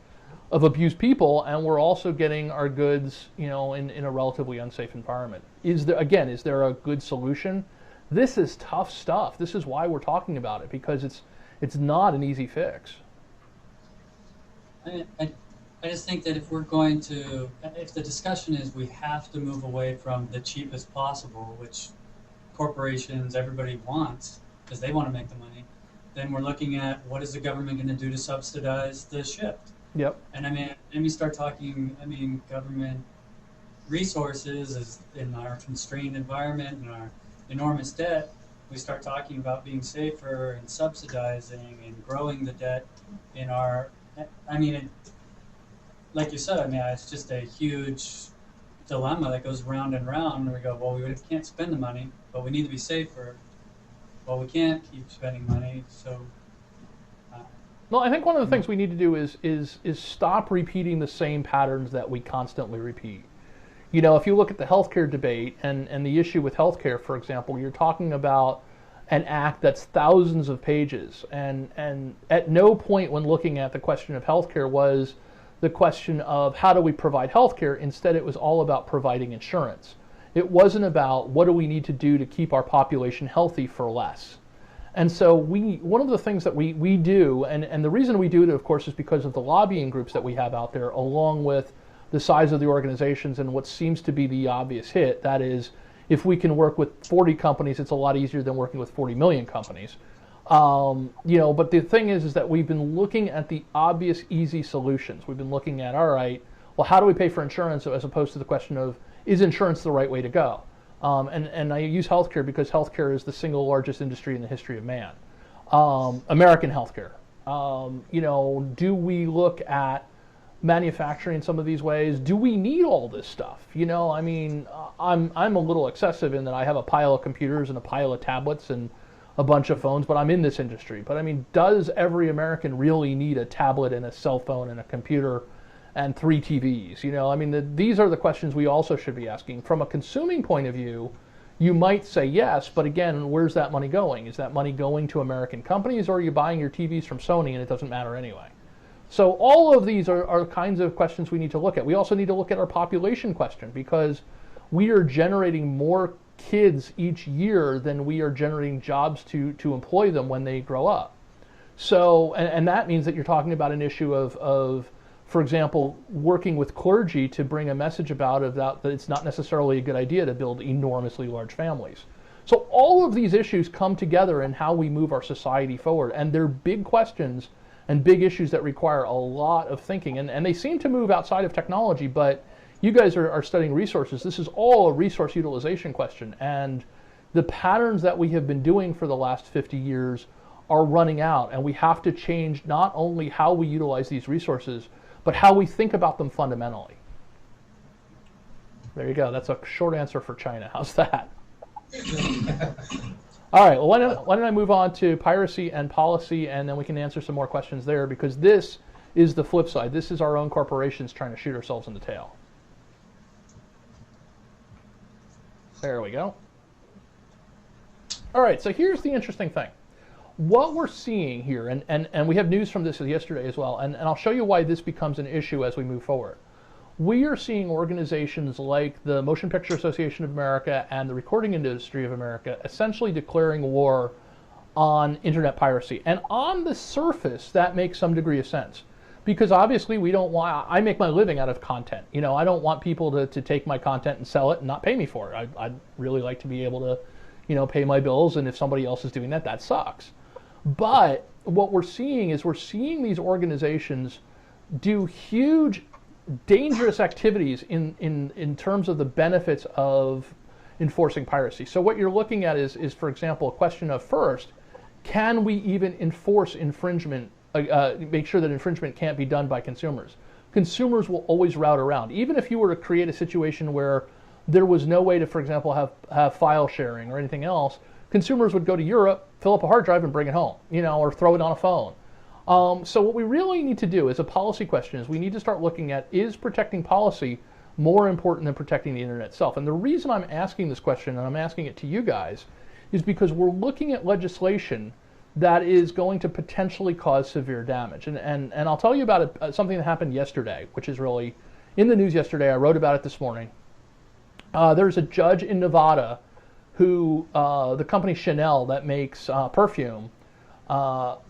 Speaker 3: abused people, and we're also getting our goods, in a relatively unsafe environment. Is there a good solution? This is tough stuff. This is why we're talking about it, because it's not an easy fix.
Speaker 8: I just think that if the discussion is we have to move away from the cheapest possible, which corporations, everybody wants, because they want to make the money, then we're looking at what is the government going to do to subsidize the shift.
Speaker 3: Yep.
Speaker 8: And then we start talking, government resources is in our constrained environment and our enormous debt, we start talking about being safer and subsidizing and growing the debt in our, like you said, it's just a huge dilemma that goes round and round, and we go, well, we can't spend the money, but we need to be safer. Well, we can't keep spending money, so.
Speaker 3: Well, I think one of the things we need to do is stop repeating the same patterns that we constantly repeat. If you look at the healthcare debate and the issue with healthcare, for example, you're talking about an act that's thousands of pages, and at no point when looking at the question of healthcare was the question of how do we provide healthcare. Instead, it was all about providing insurance. It wasn't about what do we need to do to keep our population healthy for less. And so one of the things that we do, and the reason we do it, of course, is because of the lobbying groups that we have out there, along with the size of the organizations and what seems to be the obvious hit. That is, if we can work with 40 companies, it's a lot easier than working with 40 million companies. But the thing is that we've been looking at the obvious, easy solutions. We've been looking at, all right, well, how do we pay for insurance, as opposed to the question of, is insurance the right way to go? And I use healthcare because healthcare is the single largest industry in the history of man. American healthcare. Do we look at manufacturing in some of these ways? Do we need all this stuff? I'm a little excessive in that I have a pile of computers and a pile of tablets and a bunch of phones, but I'm in this industry. But does every American really need a tablet and a cell phone and a computer and 3 TVs? These are the questions we also should be asking. From a consuming point of view, you might say yes, but again, where's that money going? Is that money going to American companies, or are you buying your TVs from Sony and it doesn't matter anyway? So all of these are kinds of questions we need to look at. We also need to look at our population question, because we are generating more kids each year than we are generating jobs to employ them when they grow up. So, and that means that you're talking about an issue of, for example, working with clergy to bring a message about that it's not necessarily a good idea to build enormously large families. So all of these issues come together in how we move our society forward, and they're big questions and big issues that require a lot of thinking, and they seem to move outside of technology, but you guys are studying resources. This is all a resource utilization question, and the patterns that we have been doing for the last 50 years are running out, and we have to change not only how we utilize these resources, but how we think about them fundamentally. There you go. That's a short answer for China. How's that? All right, well, why don't I move on to piracy and policy, and then we can answer some more questions there, because this is the flip side. This is our own corporations trying to shoot ourselves in the tail. There we go. All right, so here's the interesting thing. What we're seeing here, and we have news from this yesterday as well, and I'll show you why this becomes an issue as we move forward. We are seeing organizations like the Motion Picture Association of America and the Recording Industry of America essentially declaring war on internet piracy. And on the surface, that makes some degree of sense, because obviously I make my living out of content. I don't want people to take my content and sell it and not pay me for it. I'd really like to be able to, pay my bills, and if somebody else is doing that, that sucks. But what we're seeing is these organizations do huge, dangerous activities in terms of the benefits of enforcing piracy. So what you're looking at is, for example, a question of, first, can we even enforce infringement, make sure that infringement can't be done by consumers? Consumers will always route around. Even if you were to create a situation where there was no way to, for example, have file sharing or anything else, consumers would go to Europe, fill up a hard drive and bring it home, or throw it on a phone. So what we really need to do as a policy question is we need to start looking at, is protecting policy more important than protecting the internet itself? And the reason I'm asking this question, and I'm asking it to you guys, is because we're looking at legislation that is going to potentially cause severe damage. And I'll tell you about something that happened yesterday, which is really in the news yesterday. I wrote about it this morning. There's a judge in Nevada who, the company Chanel that makes perfume,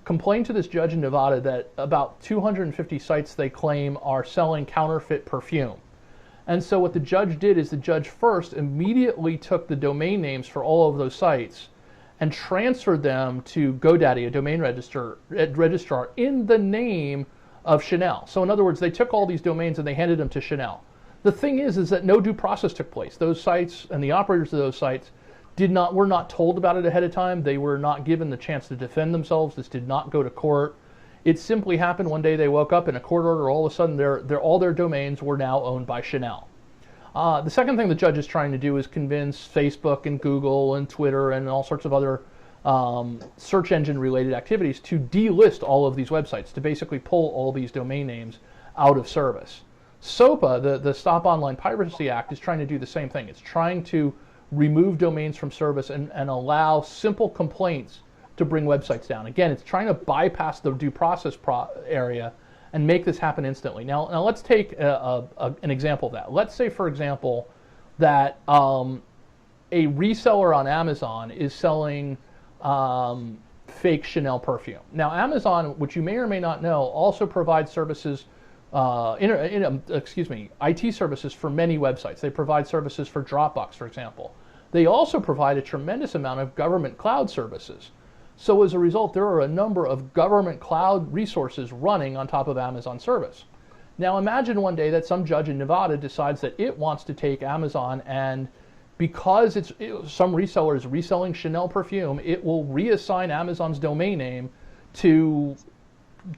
Speaker 3: complained to this judge in Nevada that about 250 sites they claim are selling counterfeit perfume. And so what the judge did is the judge first immediately took the domain names for all of those sites and transferred them to GoDaddy, a domain registrar, in the name of Chanel. So in other words, they took all these domains and they handed them to Chanel. The thing is that no due process took place. Those sites and the operators of those sites were not told about it ahead of time. They were not given the chance to defend themselves. This did not go to court. It simply happened one day they woke up in a court order, all of a sudden all their domains were now owned by Chanel. The second thing the judge is trying to do is convince Facebook and Google and Twitter and all sorts of other search engine related activities to delist all of these websites, to basically pull all these domain names out of service. SOPA, the Stop Online Piracy Act, is trying to do the same thing. It's trying to remove domains from service and allow simple complaints to bring websites down. Again, it's trying to bypass the due process area and make this happen instantly. Now let's take an example of that. Let's say, for example, that a reseller on Amazon is selling fake Chanel perfume. Now, Amazon, which you may or may not know, also provides services, IT services for many websites. They provide services for Dropbox, for example. They also provide a tremendous amount of government cloud services. So as a result, there are a number of government cloud resources running on top of Amazon service. Now imagine one day that some judge in Nevada decides that it wants to take Amazon, and because some reseller is reselling Chanel perfume, it will reassign Amazon's domain name to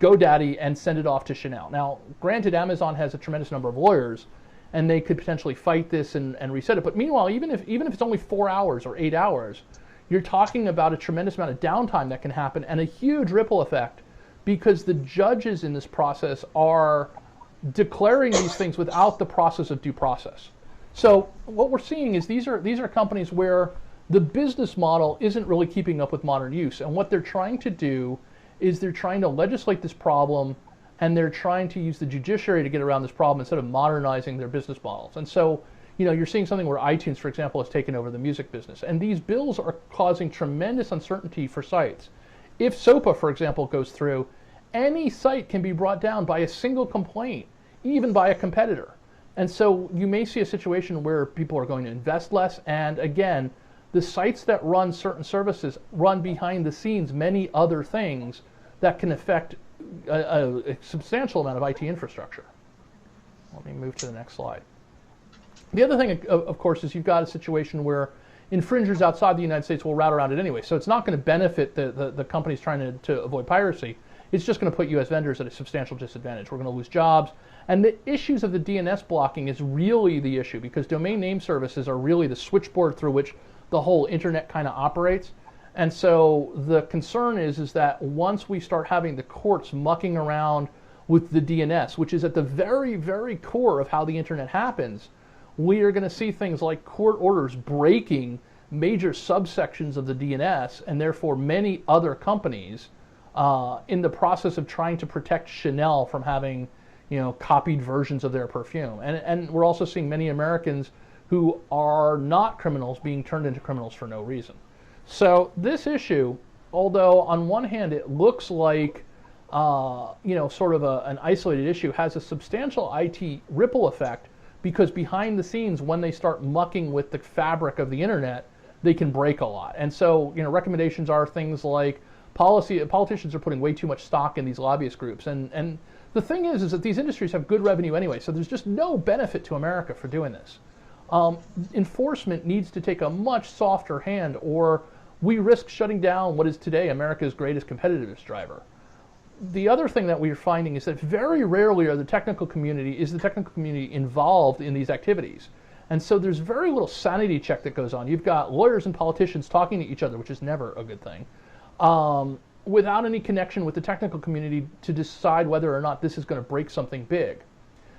Speaker 3: GoDaddy and send it off to Chanel. Now, granted, Amazon has a tremendous number of lawyers, and they could potentially fight this and reset it. But meanwhile, even if it's only 4 hours or 8 hours, you're talking about a tremendous amount of downtime that can happen and a huge ripple effect, because the judges in this process are declaring these things without the process of due process. So what we're seeing is these are companies where the business model isn't really keeping up with modern use, and what they're trying to do is they're trying to legislate this problem, and they're trying to use the judiciary to get around this problem instead of modernizing their business models. And so, you're seeing something where iTunes, for example, has taken over the music business. And these bills are causing tremendous uncertainty for sites. If SOPA, for example, goes through, any site can be brought down by a single complaint, even by a competitor. And so you may see a situation where people are going to invest less. And again, the sites that run certain services run behind the scenes many other things that can affect a substantial amount of IT infrastructure. Let me move to the next slide. The other thing, of course, is you've got a situation where infringers outside the United States will route around it anyway. So it's not going to benefit the companies trying to avoid piracy. It's just going to put U.S. vendors at a substantial disadvantage. We're going to lose jobs. And the issues of the DNS blocking is really the issue, because domain name services are really the switchboard through which the whole internet kind of operates. And so the concern is that once we start having the courts mucking around with the DNS, which is at the very, very core of how the internet happens, we are going to see things like court orders breaking major subsections of the DNS, and therefore many other companies in the process of trying to protect Chanel from having copied versions of their perfume. And we're also seeing many Americans who are not criminals being turned into criminals for no reason. So this issue, although on one hand it looks like sort of an isolated issue, has a substantial IT ripple effect, because behind the scenes, when they start mucking with the fabric of the internet, they can break a lot. And so recommendations are things like politicians are putting way too much stock in these lobbyist groups. And the thing is that these industries have good revenue anyway, so there's just no benefit to America for doing this. Enforcement needs to take a much softer hand, or we risk shutting down what is today America's greatest competitiveness driver. The other thing that we're finding is that very rarely is the technical community involved in these activities. And so there's very little sanity check that goes on. You've got lawyers and politicians talking to each other, which is never a good thing, without any connection with the technical community to decide whether or not this is going to break something big.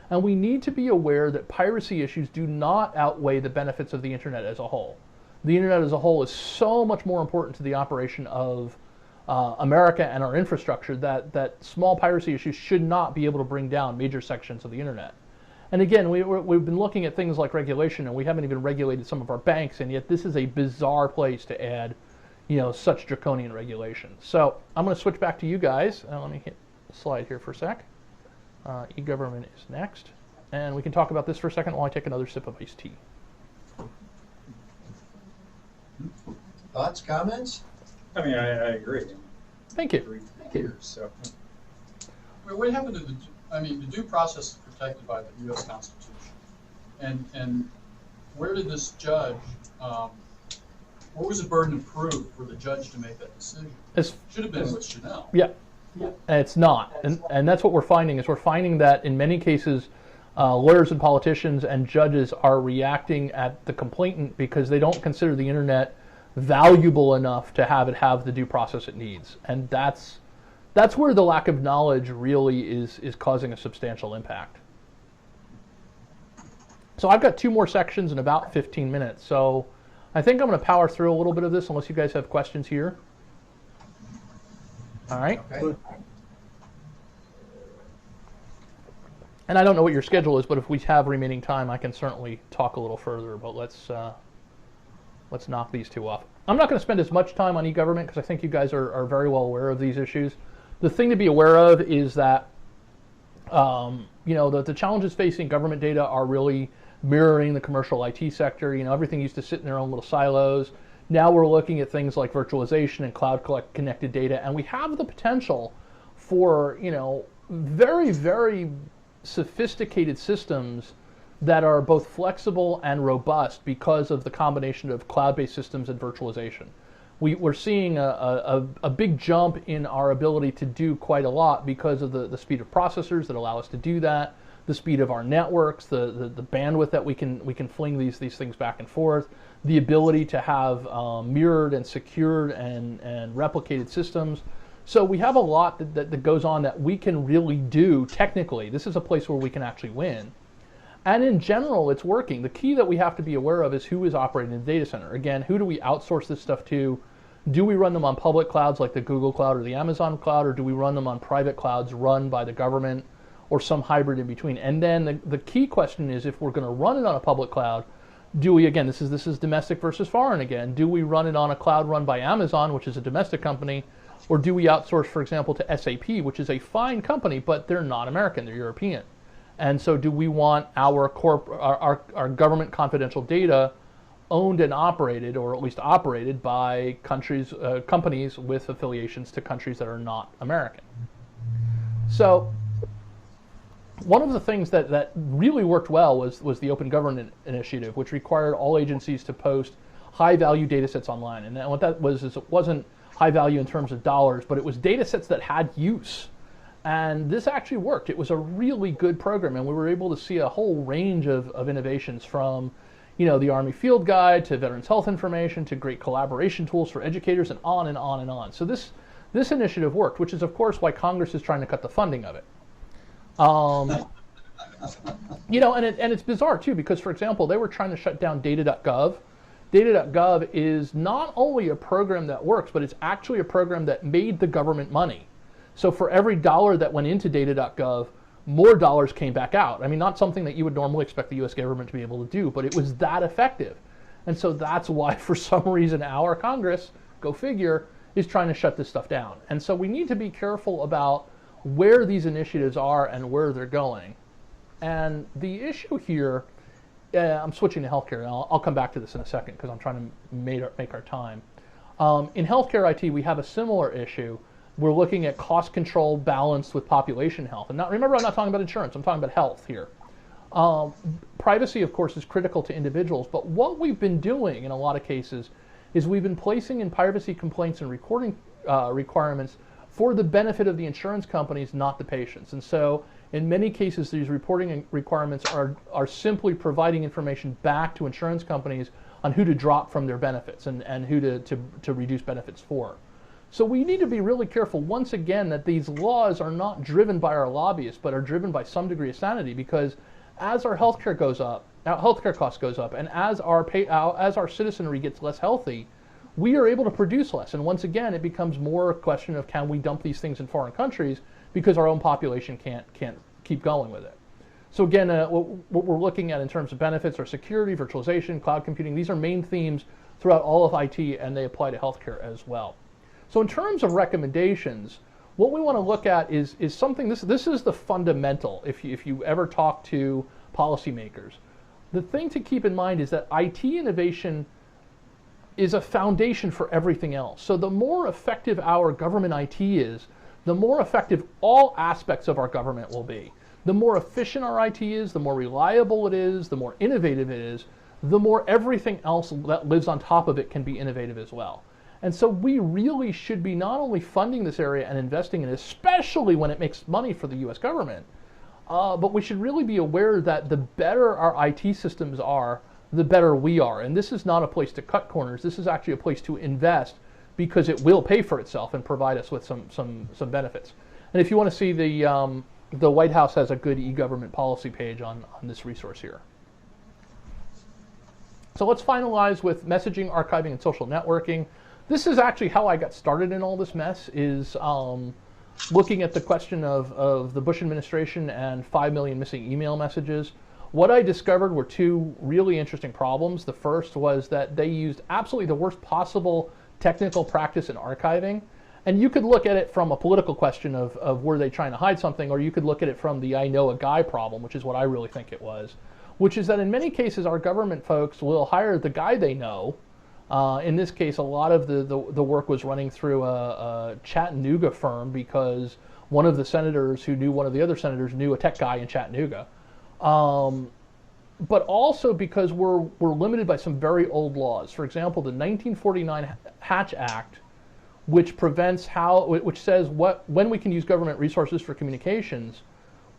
Speaker 3: And we need to be aware that piracy issues do not outweigh the benefits of the internet as a whole. the internet as a whole is so much more important to the operation of America and our infrastructure that small piracy issues should not be able to bring down major sections of the internet. And again, we've been looking at things like regulation, and we haven't even regulated some of our banks, and yet this is a bizarre place to add, such draconian regulation. So I'm going to switch back to you guys. Let me hit the slide here for a sec. eGovernment is next, and we can talk about this for a second while I take another sip of iced tea.
Speaker 2: Thoughts, comments?
Speaker 9: I mean, I agree.
Speaker 3: Thank you.
Speaker 9: So.
Speaker 6: What happened to the due process is protected by the U.S. Constitution, and where did this judge? Where was the burden of proof for the judge to make that decision? Should have been with Chanel.
Speaker 3: Yeah, it's not, and that's what we're finding. Is we're finding that in many cases, lawyers and politicians and judges are reacting at the complainant because they don't consider the internet valuable enough to have it have the due process it needs, and that's where the lack of knowledge really is causing a substantial impact. So I've got 2 more sections in about 15 minutes, so I think I'm going to power through a little bit of this unless you guys have questions here. All right.
Speaker 2: Okay.
Speaker 3: And I don't know what your schedule is, but if we have remaining time, I can certainly talk a little further, but let's knock these 2 off. I'm not going to spend as much time on eGovernment because I think you guys are very well aware of these issues. The thing to be aware of is that the challenges facing government data are really mirroring the commercial IT sector. Everything used to sit in their own little silos. Now we're looking at things like virtualization and cloud connected data, and we have the potential for very, very sophisticated systems that are both flexible and robust because of the combination of cloud-based systems and virtualization. We're seeing a big jump in our ability to do quite a lot because of the speed of processors that allow us to do that, the speed of our networks, the bandwidth that we can fling these things back and forth, the ability to have mirrored and secured and replicated systems. So we have a lot that goes on that we can really do technically. This is a place where we can actually win. And in general, it's working. The key that we have to be aware of is who is operating the data center. Again, who do we outsource this stuff to? Do we run them on public clouds like the Google Cloud or the Amazon Cloud, or do we run them on private clouds run by the government or some hybrid in between? And then the key question is, if we're going to run it on a public cloud, do we, again, this is domestic versus foreign again, do we run it on a cloud run by Amazon, which is a domestic company, or do we outsource, for example, to SAP, which is a fine company, but they're not American, they're European? And so do we want our government confidential data owned and operated, or at least operated by companies with affiliations to countries that are not American? So one of the things that really worked well was the Open Government Initiative, which required all agencies to post high-value data sets online. And what that was is it wasn't high value in terms of dollars, but it was data sets that had use. And this actually worked. It was a really good program, and we were able to see a whole range of innovations from, the Army Field Guide to Veterans Health Information to great collaboration tools for educators, and on and on and on. So this initiative worked, which is of course why Congress is trying to cut the funding of it. And it's bizarre too, because for example, they were trying to shut down data.gov. Data.gov is not only a program that works, but it's actually a program that made the government money. So for every dollar that went into data.gov, more dollars came back out. I mean, not something that you would normally expect the US government to be able to do, but it was that effective. And so that's why, for some reason, our Congress, go figure, is trying to shut this stuff down. And so we need to be careful about where these initiatives are and where they're going. And the issue here, I'm switching to healthcare, and I'll come back to this in a second because I'm trying to make our time. In healthcare IT, we have a similar issue. We're looking at cost control balanced with population health. And remember, I'm not talking about insurance, I'm talking about health here. Privacy, of course, is critical to individuals, but what we've been doing in a lot of cases is we've been placing in privacy complaints and recording requirements for the benefit of the insurance companies, not the patients. And so in many cases, these reporting requirements are simply providing information back to insurance companies on who to drop from their benefits and who to reduce benefits for. So we need to be really careful, once again, that these laws are not driven by our lobbyists, but are driven by some degree of sanity, because as our healthcare goes up, healthcare cost goes up, and as our citizenry gets less healthy, we are able to produce less. And once again, it becomes more a question of can we dump these things in foreign countries because our own population can't keep going with it. So again, what we're looking at in terms of benefits are security, virtualization, cloud computing. These are main themes throughout all of IT, and they apply to healthcare as well. So in terms of recommendations, what we want to look at is something, this is the fundamental if you ever talk to policymakers. The thing to keep in mind is that IT innovation is a foundation for everything else. So the more effective our government IT is, the more effective all aspects of our government will be. The more efficient our IT is, the more reliable it is, the more innovative it is, the more everything else that lives on top of it can be innovative as well. And so we really should be not only funding this area and investing in it, especially when it makes money for the US government, but we should really be aware that the better our IT systems are, the better we are. And this is not a place to cut corners. This is actually a place to invest because it will pay for itself and provide us with some benefits. And if you want to see the White House has a good eGovernment policy page on this resource here. So let's finalize with messaging, archiving, and social networking. This is actually how I got started in all this mess, is looking at the question of the Bush administration and 5 million missing email messages. What I discovered were two really interesting problems. The first was that they used absolutely the worst possible technical practice in archiving. And you could look at it from a political question of were they trying to hide something, or you could look at it from the I know a guy problem, which is what I really think it was, which is that in many cases our government folks will hire the guy they know. In this case, a lot of the work was running through a Chattanooga firm because one of the senators who knew one of the other senators knew a tech guy in Chattanooga. But also because we're limited by some very old laws. For example, the 1949 Hatch Act, which says when we can use government resources for communications,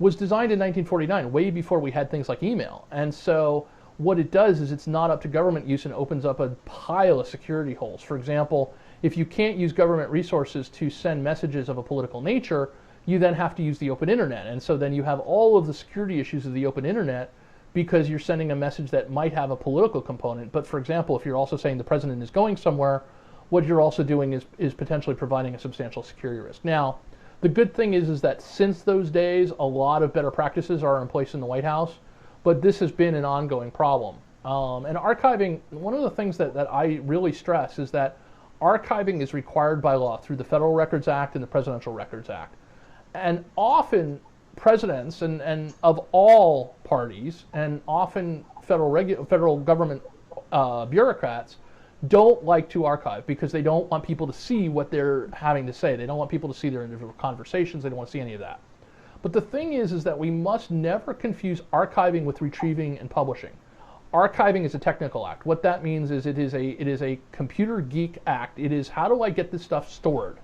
Speaker 3: was designed in 1949, way before we had things like email. And so what it does is it's not up to government use and opens up a pile of security holes. For example, if you can't use government resources to send messages of a political nature, you then have to use the open internet. And so then you have all of the security issues of the open internet because you're sending a message that might have a political component. But for example, if you're also saying the president is going somewhere, what you're also doing is potentially providing a substantial security risk. Now, the good thing is that since those days, a lot of better practices are in place in the White House, but this has been an ongoing problem. And archiving, one of the things that I really stress is that archiving is required by law through the Federal Records Act and the Presidential Records Act. And often presidents and of all parties, and often federal government bureaucrats don't like to archive because they don't want people to see what they're having to say. They don't want people to see their individual conversations. They don't want to see any of that. But the thing is that we must never confuse archiving with retrieving and publishing. Archiving is a technical act. What that means is it is a computer geek act. It is how do I get this stuff stored?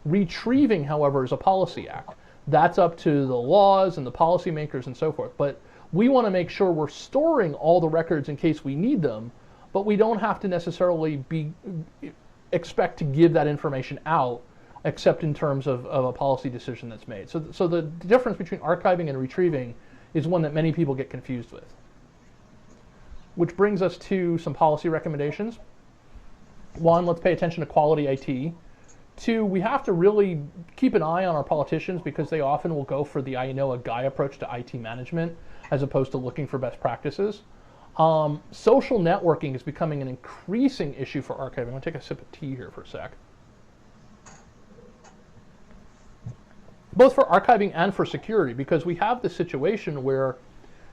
Speaker 3: Retrieving, however, is a policy act. That's up to the laws and the policymakers and so forth. But we want to make sure we're storing all the records in case we need them, but we don't have to necessarily expect to give that information out except in terms of a policy decision that's made. So the difference between archiving and retrieving is one that many people get confused with. Which brings us to some policy recommendations. One, let's pay attention to quality IT. Two, we have to really keep an eye on our politicians because they often will go for the I know a guy approach to IT management as opposed to looking for best practices. Social networking is becoming an increasing issue for archiving. I'm going to take a sip of tea here for a sec. Both for archiving and for security, because we have this situation where,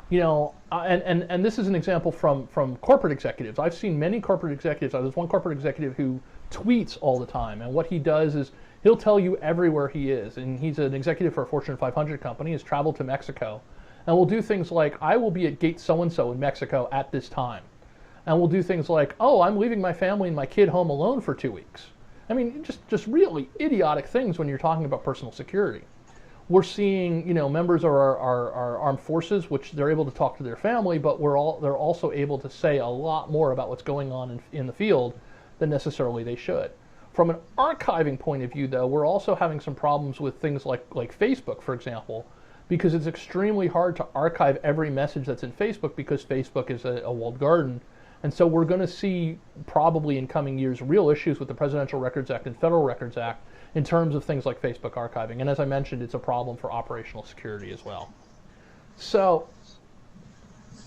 Speaker 3: you know, and this is an example from corporate executives. I've seen many corporate executives. There's one corporate executive who tweets all the time, and what he does is he'll tell you everywhere he is. And he's an executive for a Fortune 500 company, has traveled to Mexico, and will do things like, I will be at gate so-and-so in Mexico at this time. And we'll do things like, oh, I'm leaving my family and my kid home alone for 2 weeks. I mean, just really idiotic things when you're talking about personal security. We're seeing, you know, members of our armed forces, which they're able to talk to their family, but they're also able to say a lot more about what's going on in the field than necessarily they should. From an archiving point of view, though, we're also having some problems with things like Facebook, for example, because it's extremely hard to archive every message that's in Facebook because Facebook is a walled garden. And so we're going to see probably in coming years real issues with the Presidential Records Act and Federal Records Act in terms of things like Facebook archiving. And as I mentioned, it's a problem for operational security as well. So,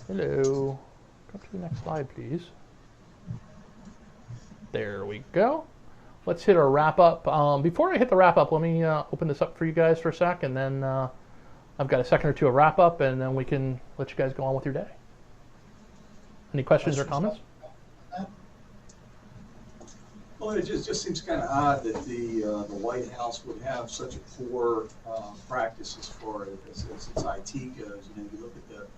Speaker 3: hello. Go to the next slide, please. There we go. Let's hit our wrap up. Before I hit the wrap up, let me open this up for you guys for a sec, and then I've got a second or two of wrap up, and then we can let you guys go on with your day. Any questions or comments?
Speaker 10: Well, it just seems kind of odd that the White House would have such a poor practice as far as its IT goes. You know, you look at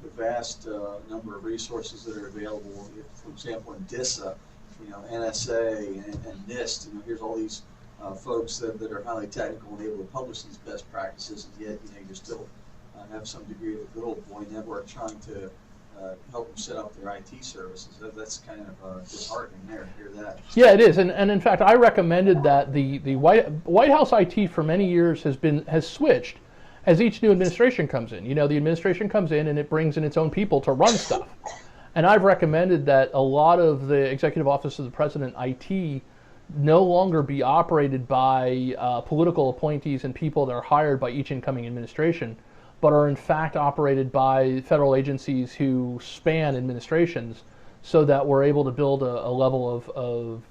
Speaker 10: the vast number of resources that are available. If, for example, in DISA, you know, NSA and NIST, you know, here's all these folks that are highly technical and able to publish these best practices, and yet, you know, you still have some degree of a good old boy network trying to help them set up their IT services. That's kind of disheartening there to hear that.
Speaker 3: Yeah, it is, and in fact, I recommended that the White House IT for many years has switched as each new administration comes in. You know, the administration comes in and it brings in its own people to run stuff, and I've recommended that a lot of the Executive Office of the President IT no longer be operated by political appointees and people that are hired by each incoming administration, but are in fact operated by federal agencies who span administrations, so that we're able to build a level of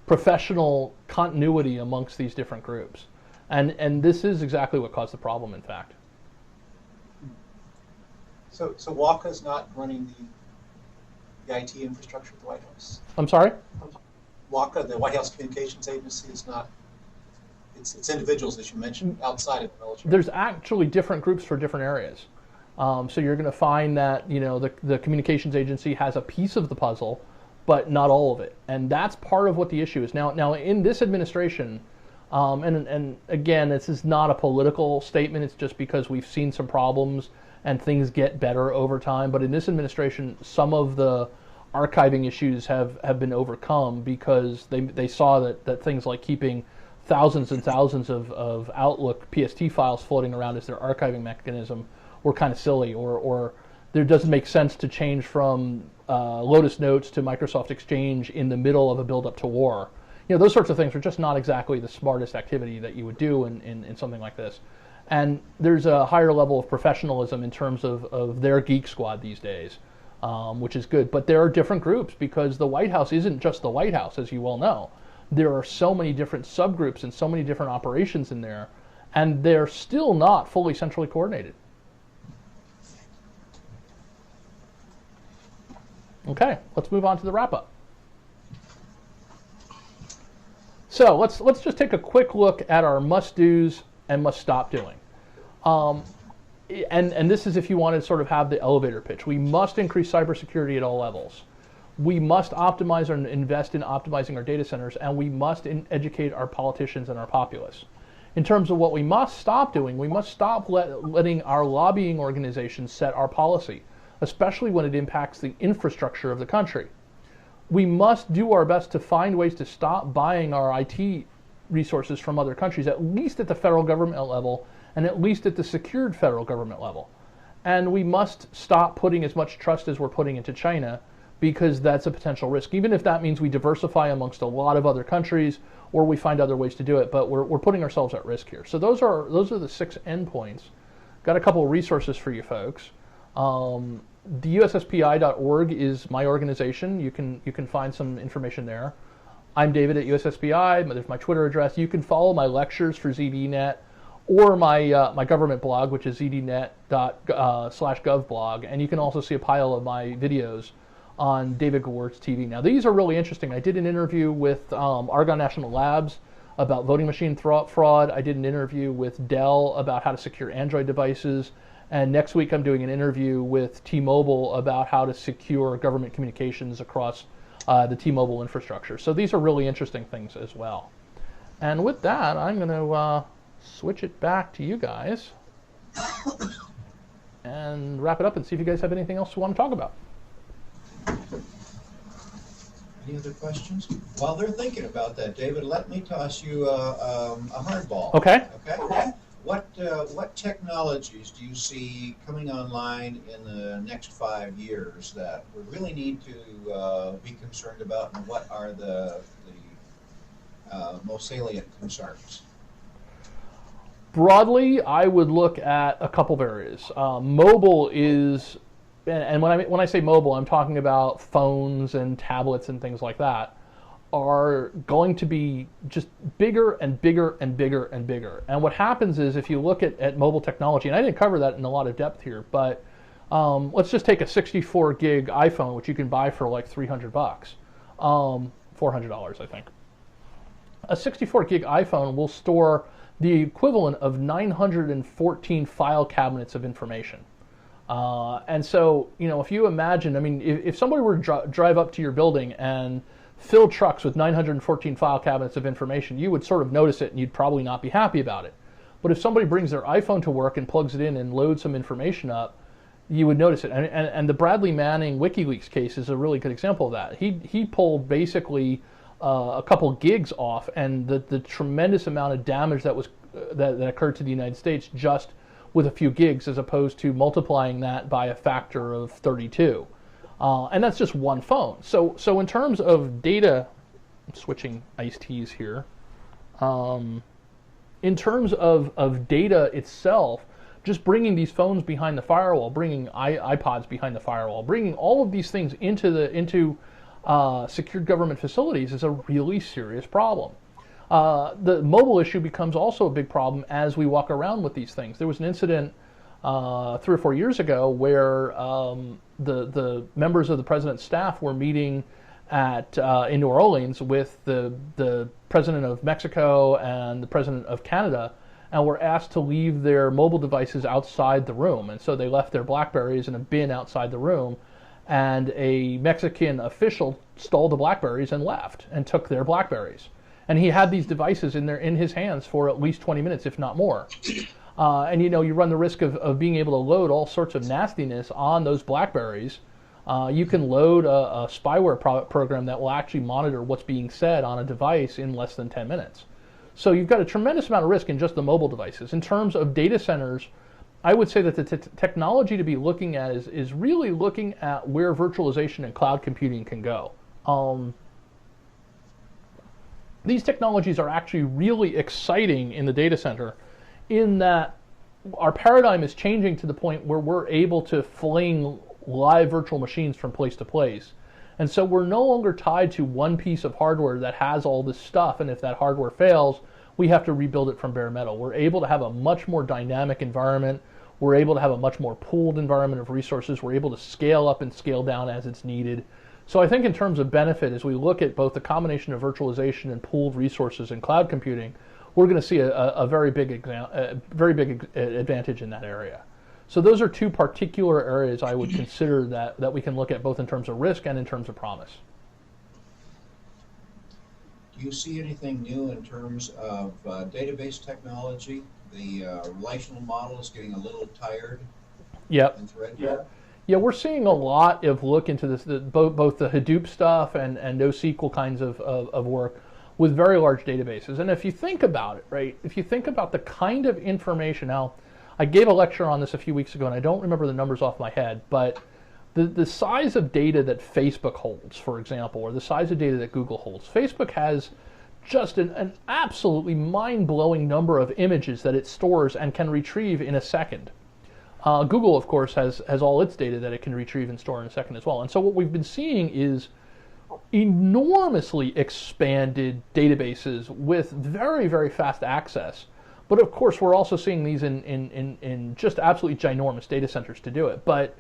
Speaker 3: professional continuity amongst these different groups. And this is exactly what caused the problem, in fact.
Speaker 4: So WACA's not running the IT infrastructure at the White House?
Speaker 3: I'm sorry?
Speaker 4: WACA, the White House Communications Agency, is not. It's individuals, as you mentioned, outside of the military.
Speaker 3: There's actually different groups for different areas. So you're going to find that, you know, the communications agency has a piece of the puzzle, but not all of it. And that's part of what the issue is. Now in this administration, and again, this is not a political statement. It's just because we've seen some problems and things get better over time. But in this administration, some of the archiving issues have been overcome because they saw that things like keeping thousands and thousands of Outlook PST files floating around as their archiving mechanism were kind of silly, or there doesn't make sense to change from Lotus Notes to Microsoft Exchange in the middle of a build-up to war. You know, those sorts of things are just not exactly the smartest activity that you would do in something like this. And there's a higher level of professionalism in terms of their geek squad these days, which is good. But there are different groups because the White House isn't just the White House, as you well know. There are so many different subgroups and so many different operations in there, and they're still not fully centrally coordinated. Okay, let's move on to the wrap-up. So let's just take a quick look at our must-dos and must-stop doing. And this is if you want to sort of have the elevator pitch. We must increase cybersecurity at all levels. We must optimize and invest in optimizing our data centers, and we must educate our politicians and our populace. In terms of what we must stop doing, we must stop letting our lobbying organizations set our policy, especially when it impacts the infrastructure of the country. We must do our best to find ways to stop buying our IT resources from other countries, at least at the federal government level, and at least at the secured federal government level. And we must stop putting as much trust as we're putting into China, because that's a potential risk, even if that means we diversify amongst a lot of other countries or we find other ways to do it, but we're putting ourselves at risk here. So those are the 6 endpoints. Got a couple of resources for you folks. The USSPI.org is my organization. You can find some information there. I'm David at USSPI. There's my Twitter address. You can follow my lectures for ZDNet or my government blog, which is zdnet./gov blog, and you can also see a pile of my videos on David Gewirtz TV. Now, these are really interesting. I did an interview with Argonne National Labs about voting machine fraud. I did an interview with Dell about how to secure Android devices. And next week, I'm doing an interview with T-Mobile about how to secure government communications across the T-Mobile infrastructure. So these are really interesting things as well. And with that, I'm going to switch it back to you guys and wrap it up and see if you guys have anything else you want to talk about.
Speaker 2: Any other questions? While they're thinking about that, David, let me toss you a hardball.
Speaker 3: Okay.
Speaker 2: Okay. What what technologies do you see coming online in the next 5 years that we really need to be concerned about, and what are the most salient concerns?
Speaker 3: Broadly, I would look at a couple of areas. Mobile is, and when I say mobile, I'm talking about phones and tablets and things like that, are going to be just bigger and bigger and bigger and bigger. And what happens is, if you look at mobile technology, and I didn't cover that in a lot of depth here, but let's just take a 64 gig iPhone, which you can buy for like $300, $400, I think. A 64 gig iPhone will store the equivalent of 914 file cabinets of information. And so, if you imagine, I mean, if somebody were to drive up to your building and fill trucks with 914 file cabinets of information, you would sort of notice it and you'd probably not be happy about it. But if somebody brings their iPhone to work and plugs it in and loads some information up, you would notice it. And the Bradley Manning WikiLeaks case is a really good example of that. He pulled basically a couple gigs off, and the tremendous amount of damage that occurred to the United States just with a few gigs, as opposed to multiplying that by a factor of 32. And that's just one phone. So in terms of data, I'm switching iced teas here. In terms of data itself, just bringing these phones behind the firewall, bringing iPods behind the firewall, bringing all of these things into secured government facilities is a really serious problem. The mobile issue becomes also a big problem as we walk around with these things. There was an incident 3 or 4 years ago where the members of the president's staff were meeting in New Orleans with the president of Mexico and the president of Canada, and were asked to leave their mobile devices outside the room. And so they left their BlackBerries in a bin outside the room, and a Mexican official stole the BlackBerries and left and took their BlackBerries. And he had these devices in his hands for at least 20 minutes, if not more. And you run the risk of being able to load all sorts of nastiness on those BlackBerries. You can load a spyware program that will actually monitor what's being said on a device in less than 10 minutes. So you've got a tremendous amount of risk in just the mobile devices. In terms of data centers, I would say that the technology to be looking at is really looking at where virtualization and cloud computing can go. These technologies are actually really exciting in the data center, in that our paradigm is changing to the point where we're able to fling live virtual machines from place to place. And so we're no longer tied to one piece of hardware that has all this stuff, and if that hardware fails, we have to rebuild it from bare metal. We're able to have a much more dynamic environment. We're able to have a much more pooled environment of resources. We're able to scale up and scale down as it's needed. So I think in terms of benefit, as we look at both the combination of virtualization and pooled resources and cloud computing, we're going to see a very big advantage in that area. So those are two particular areas I would consider that we can look at, both in terms of risk and in terms of promise.
Speaker 2: Do you see anything new in terms of database technology? The relational model is getting a little tired.
Speaker 3: Yep.
Speaker 2: And thread.
Speaker 3: Yeah, we're seeing a lot of look into this, both the Hadoop stuff and NoSQL kinds of work with very large databases. And if you think about it, right, if you think about the kind of information, now, I gave a lecture on this a few weeks ago, and I don't remember the numbers off my head, but the size of data that Facebook holds, for example, or the size of data that Google holds. Facebook has just an absolutely mind-blowing number of images that it stores and can retrieve in a second. Google, of course, has all its data that it can retrieve and store in a second as well. And so what we've been seeing is enormously expanded databases with very, very fast access. But of course, we're also seeing these in just absolutely ginormous data centers to do it. But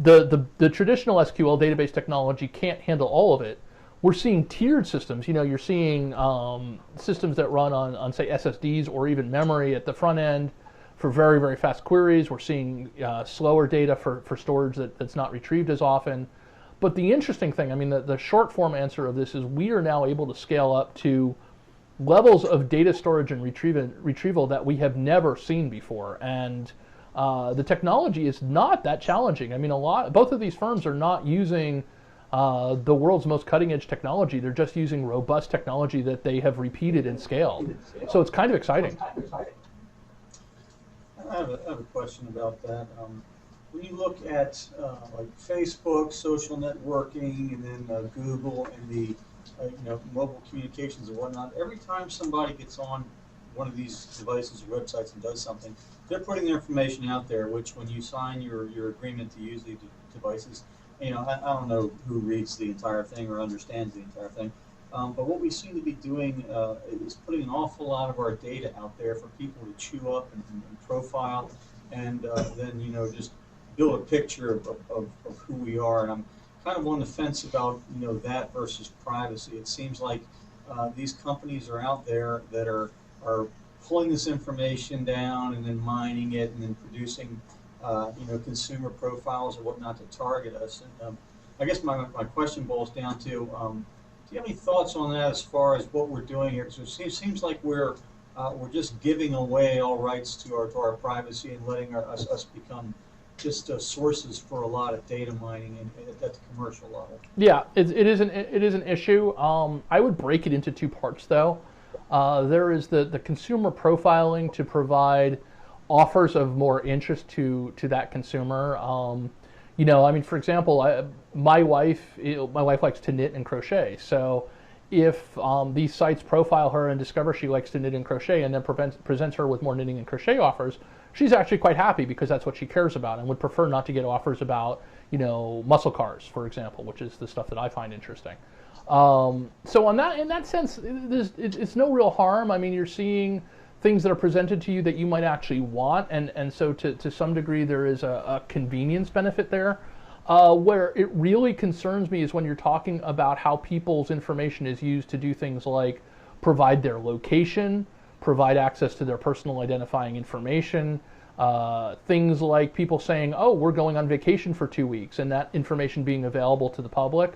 Speaker 3: the traditional SQL database technology can't handle all of it. We're seeing tiered systems. You're seeing systems that run on, say, SSDs or even memory at the front end for very, very fast queries. We're seeing slower data for storage that's not retrieved as often. But the interesting thing, I mean, the short form answer of this is we are now able to scale up to levels of data storage and retrieval that we have never seen before. And the technology is not that challenging. I mean, both of these firms are not using the world's most cutting edge technology. They're just using robust technology that they have repeated and scaled. So it's kind of exciting.
Speaker 7: I have a question about that. When you look at like Facebook, social networking, and then Google and the mobile communications and whatnot, every time somebody gets on one of these devices or websites and does something, they're putting their information out there. Which, when you sign your agreement to use the devices, I don't know who reads the entire thing or understands the entire thing. But what we seem to be doing is putting an awful lot of our data out there for people to chew up and profile, and then just build a picture of who we are. And I'm kind of on the fence about that versus privacy. It seems like these companies are out there that are pulling this information down and then mining it and then producing consumer profiles or whatnot to target us. And I guess my question boils down to, do you have any thoughts on that as far as what we're doing here? Because it seems like we're just giving away all rights to our privacy and letting us become just sources for a lot of data mining at the commercial level.
Speaker 3: Yeah, it is an issue. I would break it into two parts, though. There is the consumer profiling to provide offers of more interest to that consumer. For example, my wife likes to knit and crochet. So if these sites profile her and discover she likes to knit and crochet and then presents her with more knitting and crochet offers, she's actually quite happy because that's what she cares about and would prefer not to get offers about, muscle cars, for example, which is the stuff that I find interesting. So in that sense, it's no real harm. I mean, you're seeing things that are presented to you that you might actually want, and so to some degree there is a convenience benefit there. Where it really concerns me is when you're talking about how people's information is used to do things like provide their location, provide access to their personal identifying information, things like people saying, oh, we're going on vacation for 2 weeks, and that information being available to the public.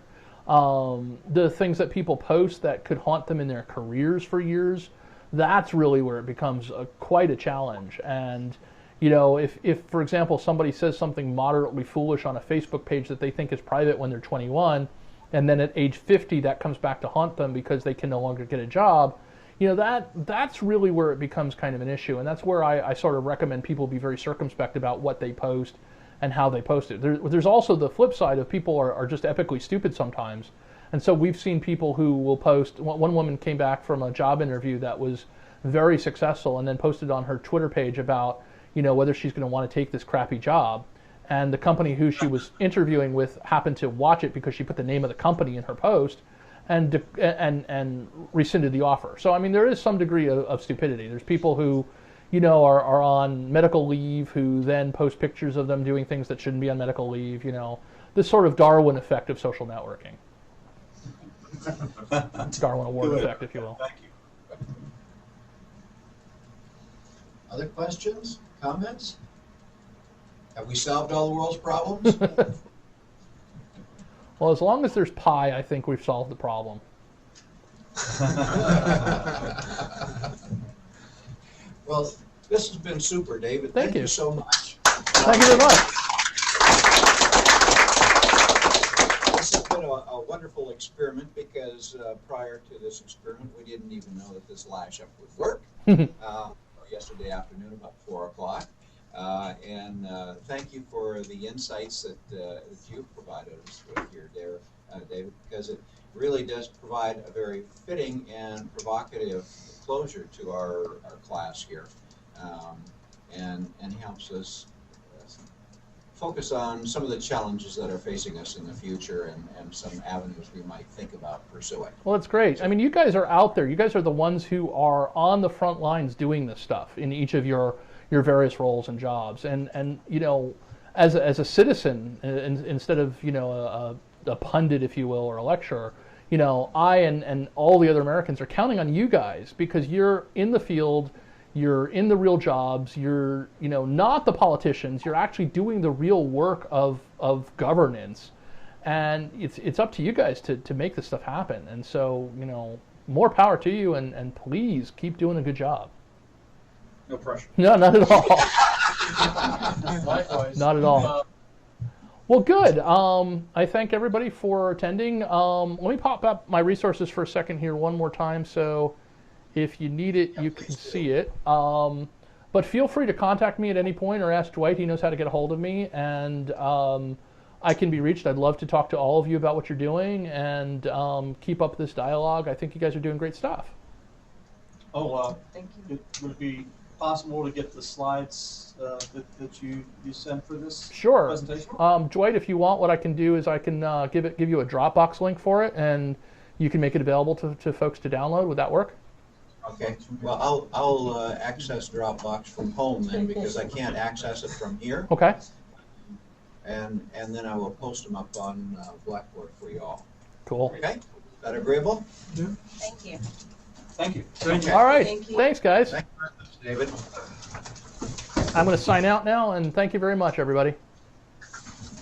Speaker 3: The things that people post that could haunt them in their careers for years, that's really where it becomes quite a challenge. And if for example somebody says something moderately foolish on a Facebook page that they think is private when they're 21, and then at age 50 that comes back to haunt them because they can no longer get a job, that's really where it becomes kind of an issue. And that's where I sort of recommend people be very circumspect about what they post and how they post it. There's also the flip side of people are just epically stupid sometimes. And so we've seen people who will post. One woman came back from a job interview that was very successful and then posted on her Twitter page about whether she's going to want to take this crappy job. And the company who she was interviewing with happened to watch it because she put the name of the company in her post and rescinded the offer. So, I mean, there is some degree of stupidity. There's people who, are on medical leave who then post pictures of them doing things that shouldn't be on medical leave, this sort of Darwin effect of social networking. Darwin Award effect, if you will.
Speaker 10: Thank you.
Speaker 2: Other questions, comments? Have we solved all the world's problems?
Speaker 3: Well, as long as there's pie, I think we've solved the problem.
Speaker 2: Well, this has been super, David. Thank you so much.
Speaker 3: Thank you very much.
Speaker 2: This has been a wonderful experiment because prior to this experiment, we didn't even know that this lash-up would work. Yesterday afternoon, about 4 o'clock. And thank you for the insights that you've provided us with here, David, because it really does provide a very fitting and provocative closure to our class here, and helps us focus on some of the challenges that are facing us in the future and some avenues we might think about pursuing.
Speaker 3: Well, that's great. I mean, you guys are out there. You guys are the ones who are on the front lines doing this stuff in each of your various roles and jobs. And as a citizen, instead of, a pundit, if you will, or a lecturer, I and all the other Americans are counting on you guys because you're in the field, you're in the real jobs, you're, not the politicians, you're actually doing the real work of governance. And it's up to you guys to make this stuff happen. And so, more power to you, and please keep doing a good job.
Speaker 9: No pressure.
Speaker 3: No, not at all.
Speaker 6: Likewise.
Speaker 3: Not at all. Well, good. I thank everybody for attending. Let me pop up my resources for a second here one more time, so if you need it, you can see it. But feel free to contact me at any point or ask Dwight. He knows how to get a hold of me, and I can be reached. I'd love to talk to all of you about what you're doing and keep up this dialogue. I think you guys are doing great stuff.
Speaker 7: Oh,
Speaker 5: Thank you.
Speaker 7: would it be possible to get the slides that you sent for this
Speaker 3: Sure.
Speaker 7: presentation?
Speaker 3: Dwight, if you want, what I can do is I can give you a Dropbox link for it, and you can make it available to folks to download. Would that work?
Speaker 2: Okay, well, I'll access Dropbox from home then, because I can't access it from here.
Speaker 3: Okay.
Speaker 2: And then I will post them up on Blackboard for you all.
Speaker 3: Cool.
Speaker 2: Okay? Is that agreeable?
Speaker 5: Thank you.
Speaker 7: Thank you.
Speaker 2: Okay.
Speaker 3: All right.
Speaker 5: Thank you.
Speaker 3: Thanks, guys.
Speaker 2: Thank you very much, David.
Speaker 3: I'm going to sign out now, and thank you very much, everybody.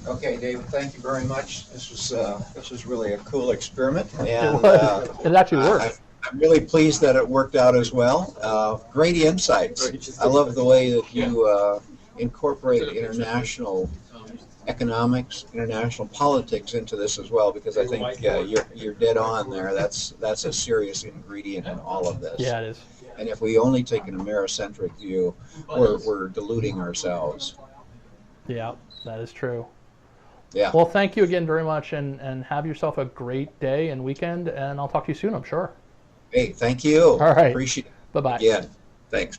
Speaker 2: Okay, David, thank you very much. This was really a cool experiment, and
Speaker 3: It was. It actually worked.
Speaker 2: I'm really pleased that it worked out as well. Great insights. I love the way that you incorporate international economics, international politics into this as well, because I think you're dead on there. That's a serious ingredient in all of this.
Speaker 3: Yeah, it is.
Speaker 2: And if we only take an Americentric view, we're deluding ourselves.
Speaker 3: Yeah, that is true.
Speaker 2: Yeah.
Speaker 3: Well, thank you again very much, and have yourself a great day and weekend, and I'll talk to you soon, I'm sure.
Speaker 2: Hey, thank you.
Speaker 3: All right.
Speaker 2: Appreciate it.
Speaker 3: Bye-bye.
Speaker 2: Again. Thanks.